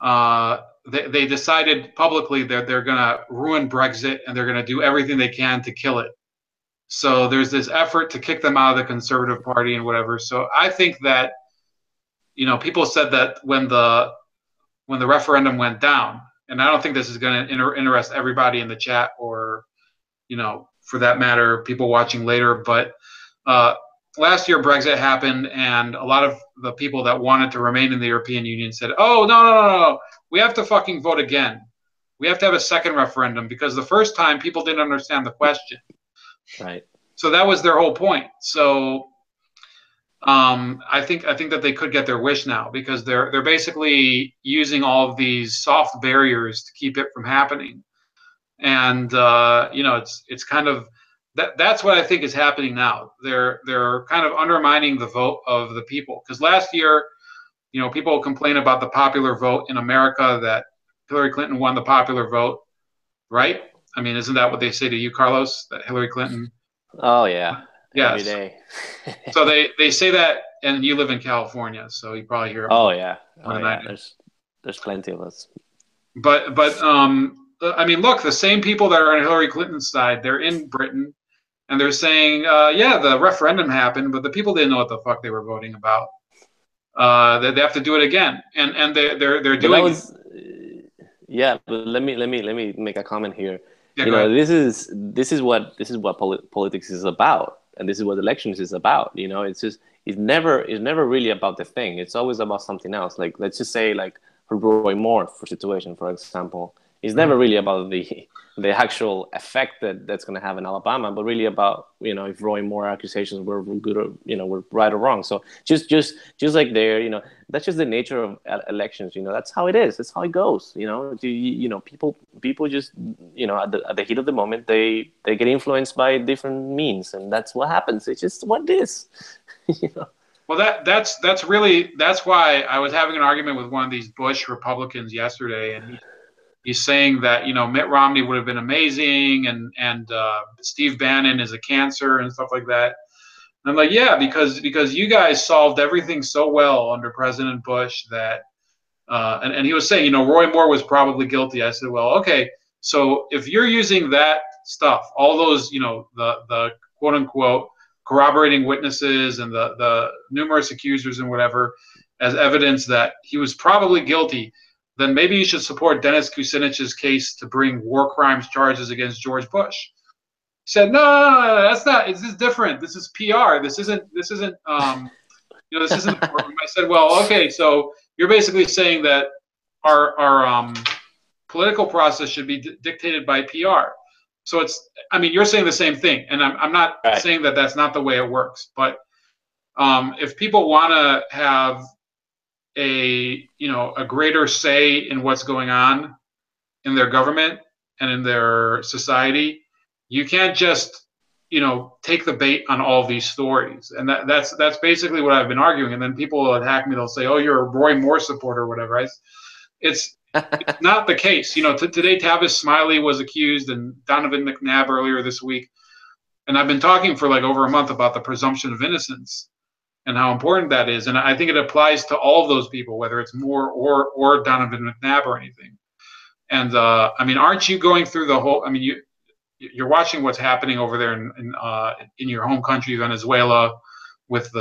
they decided publicly that they're going to ruin Brexit and they're going to do everything they can to kill it. So there's this effort to kick them out of the Conservative Party and whatever. So I think that, people said that when the referendum went down, and I don't think this is going to interest everybody in the chat or, for that matter, people watching later. But last year Brexit happened, and a lot of the people that wanted to remain in the European Union said, "Oh, no, we have to fucking vote again. We have to have a second referendum because the first time people didn't understand the question." Right. So that was their whole point. So I think that they could get their wish now because they're basically using all of these soft barriers to keep it from happening. And it's kind of that's what I think is happening now. They're kind of undermining the vote of the people because last year, people complain about the popular vote in America, that Hillary Clinton won the popular vote, right? I mean, isn't that what they say to you, Carlos? That Hillary Clinton? Oh yeah, yes. Every day. So they say that, and you live in California, so you probably hear it. Oh yeah. There's plenty of us. But I mean, look, the same people that are on Hillary Clinton's side, they're in Britain, and they're saying, yeah, the referendum happened, but the people didn't know what the fuck they were voting about. They have to do it again, and they're doing it. Yeah, but let me make a comment here. Yeah, this is what politics is about, and this is what elections is about. It's never really about the thing. It's always about something else. Like, let's just say, like, for Roy Moore situation, for example, It's never really about the actual effect that's going to have in Alabama, but really about, if Roy Moore accusations were good or, were right or wrong. So just like there, that's just the nature of elections. That's how it is. That's how it goes. People just, at the heat of the moment, they get influenced by different means, and that's what happens. It's just what it is. Well, that's why I was having an argument with one of these Bush Republicans yesterday, and he's saying that Mitt Romney would have been amazing, and Steve Bannon is a cancer and stuff like that. And I'm like, yeah, because you guys solved everything so well under President Bush that, and he was saying, Roy Moore was probably guilty. I said, well, okay, so if you're using that stuff, all those, the quote unquote corroborating witnesses and the numerous accusers and whatever as evidence that he was probably guilty, then maybe you should support Dennis Kucinich's case to bring war crimes charges against George Bush. He said, no, that's not. This is different. This is PR. This isn't. This isn't the courtroom. I said, well, okay, so you're basically saying that our political process should be dictated by PR. So you're saying the same thing, and I'm not saying that that's not the way it works. But if people want to have a greater say in what's going on in their government and in their society, you can't just take the bait on all these stories. And that's basically what I've been arguing. And then people will attack me. They'll say, oh, you're a Roy Moore supporter or whatever. It's not the case. Today Tavis Smiley was accused, and Donovan McNabb earlier this week. And I've been talking for like over a month about the presumption of innocence and how important that is. And I think it applies to all of those people, whether it's Moore or Donovan McNabb or anything. And aren't you going through the whole? You're watching what's happening over there in your home country, Venezuela, with the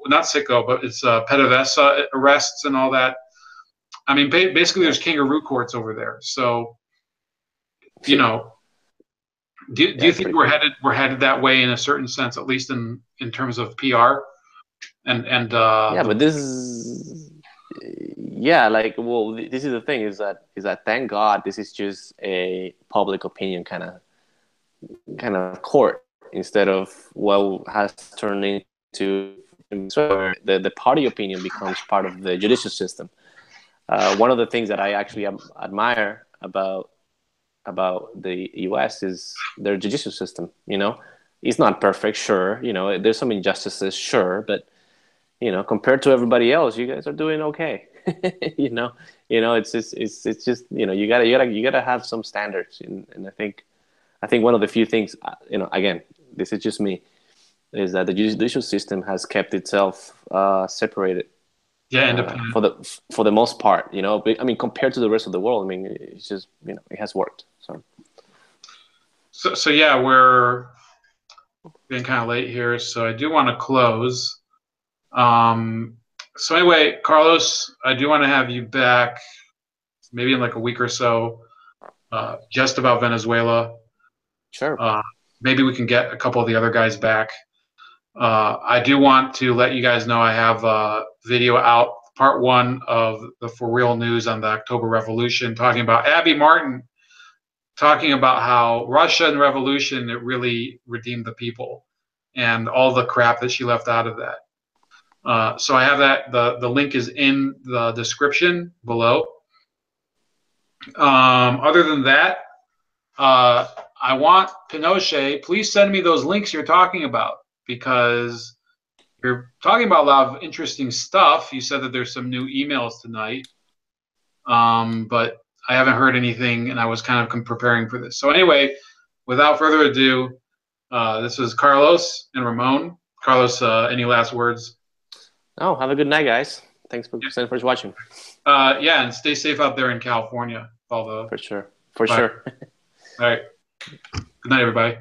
not Citgo, but it's PDVSA arrests and all that. Basically, there's kangaroo courts over there. So, do you think we're headed that way in a certain sense, at least in terms of PR? But this is this is the thing is that thank God this is just a public opinion kind of court instead of what has turned into where the party opinion becomes part of the judicial system. One of the things that I actually admire about the U.S. is their judicial system. It's not perfect, sure. There's some injustices, sure, but compared to everybody else, you guys are doing okay. It's just you gotta have some standards, and I think one of the few things, again, this is just me, is that the judicial system has kept itself separated. Yeah, independent. For the most part, compared to the rest of the world, it's just it has worked. So yeah, we're getting kind of late here, so I do want to close. So anyway, Carlos, I do want to have you back, maybe in like a week or so, just about Venezuela. Sure. Maybe we can get a couple of the other guys back. I do want to let you guys know I have a video out, part 1 of the For Real News on the October Revolution, talking about Abby Martin, talking about how Russia and revolution, it really redeemed the people, and all the crap that she left out of that. So I have that. The link is in the description below. Other than that, I want Pinochet, please send me those links you're talking about, because you're talking about a lot of interesting stuff. You said that there's some new emails tonight, but I haven't heard anything, and I was kind of preparing for this. So anyway, without further ado, this is Carlos and Ramon. Carlos, any last words? Oh, have a good night, guys. Thanks for watching. Yeah, and stay safe out there in California. For sure. All right. Good night, everybody.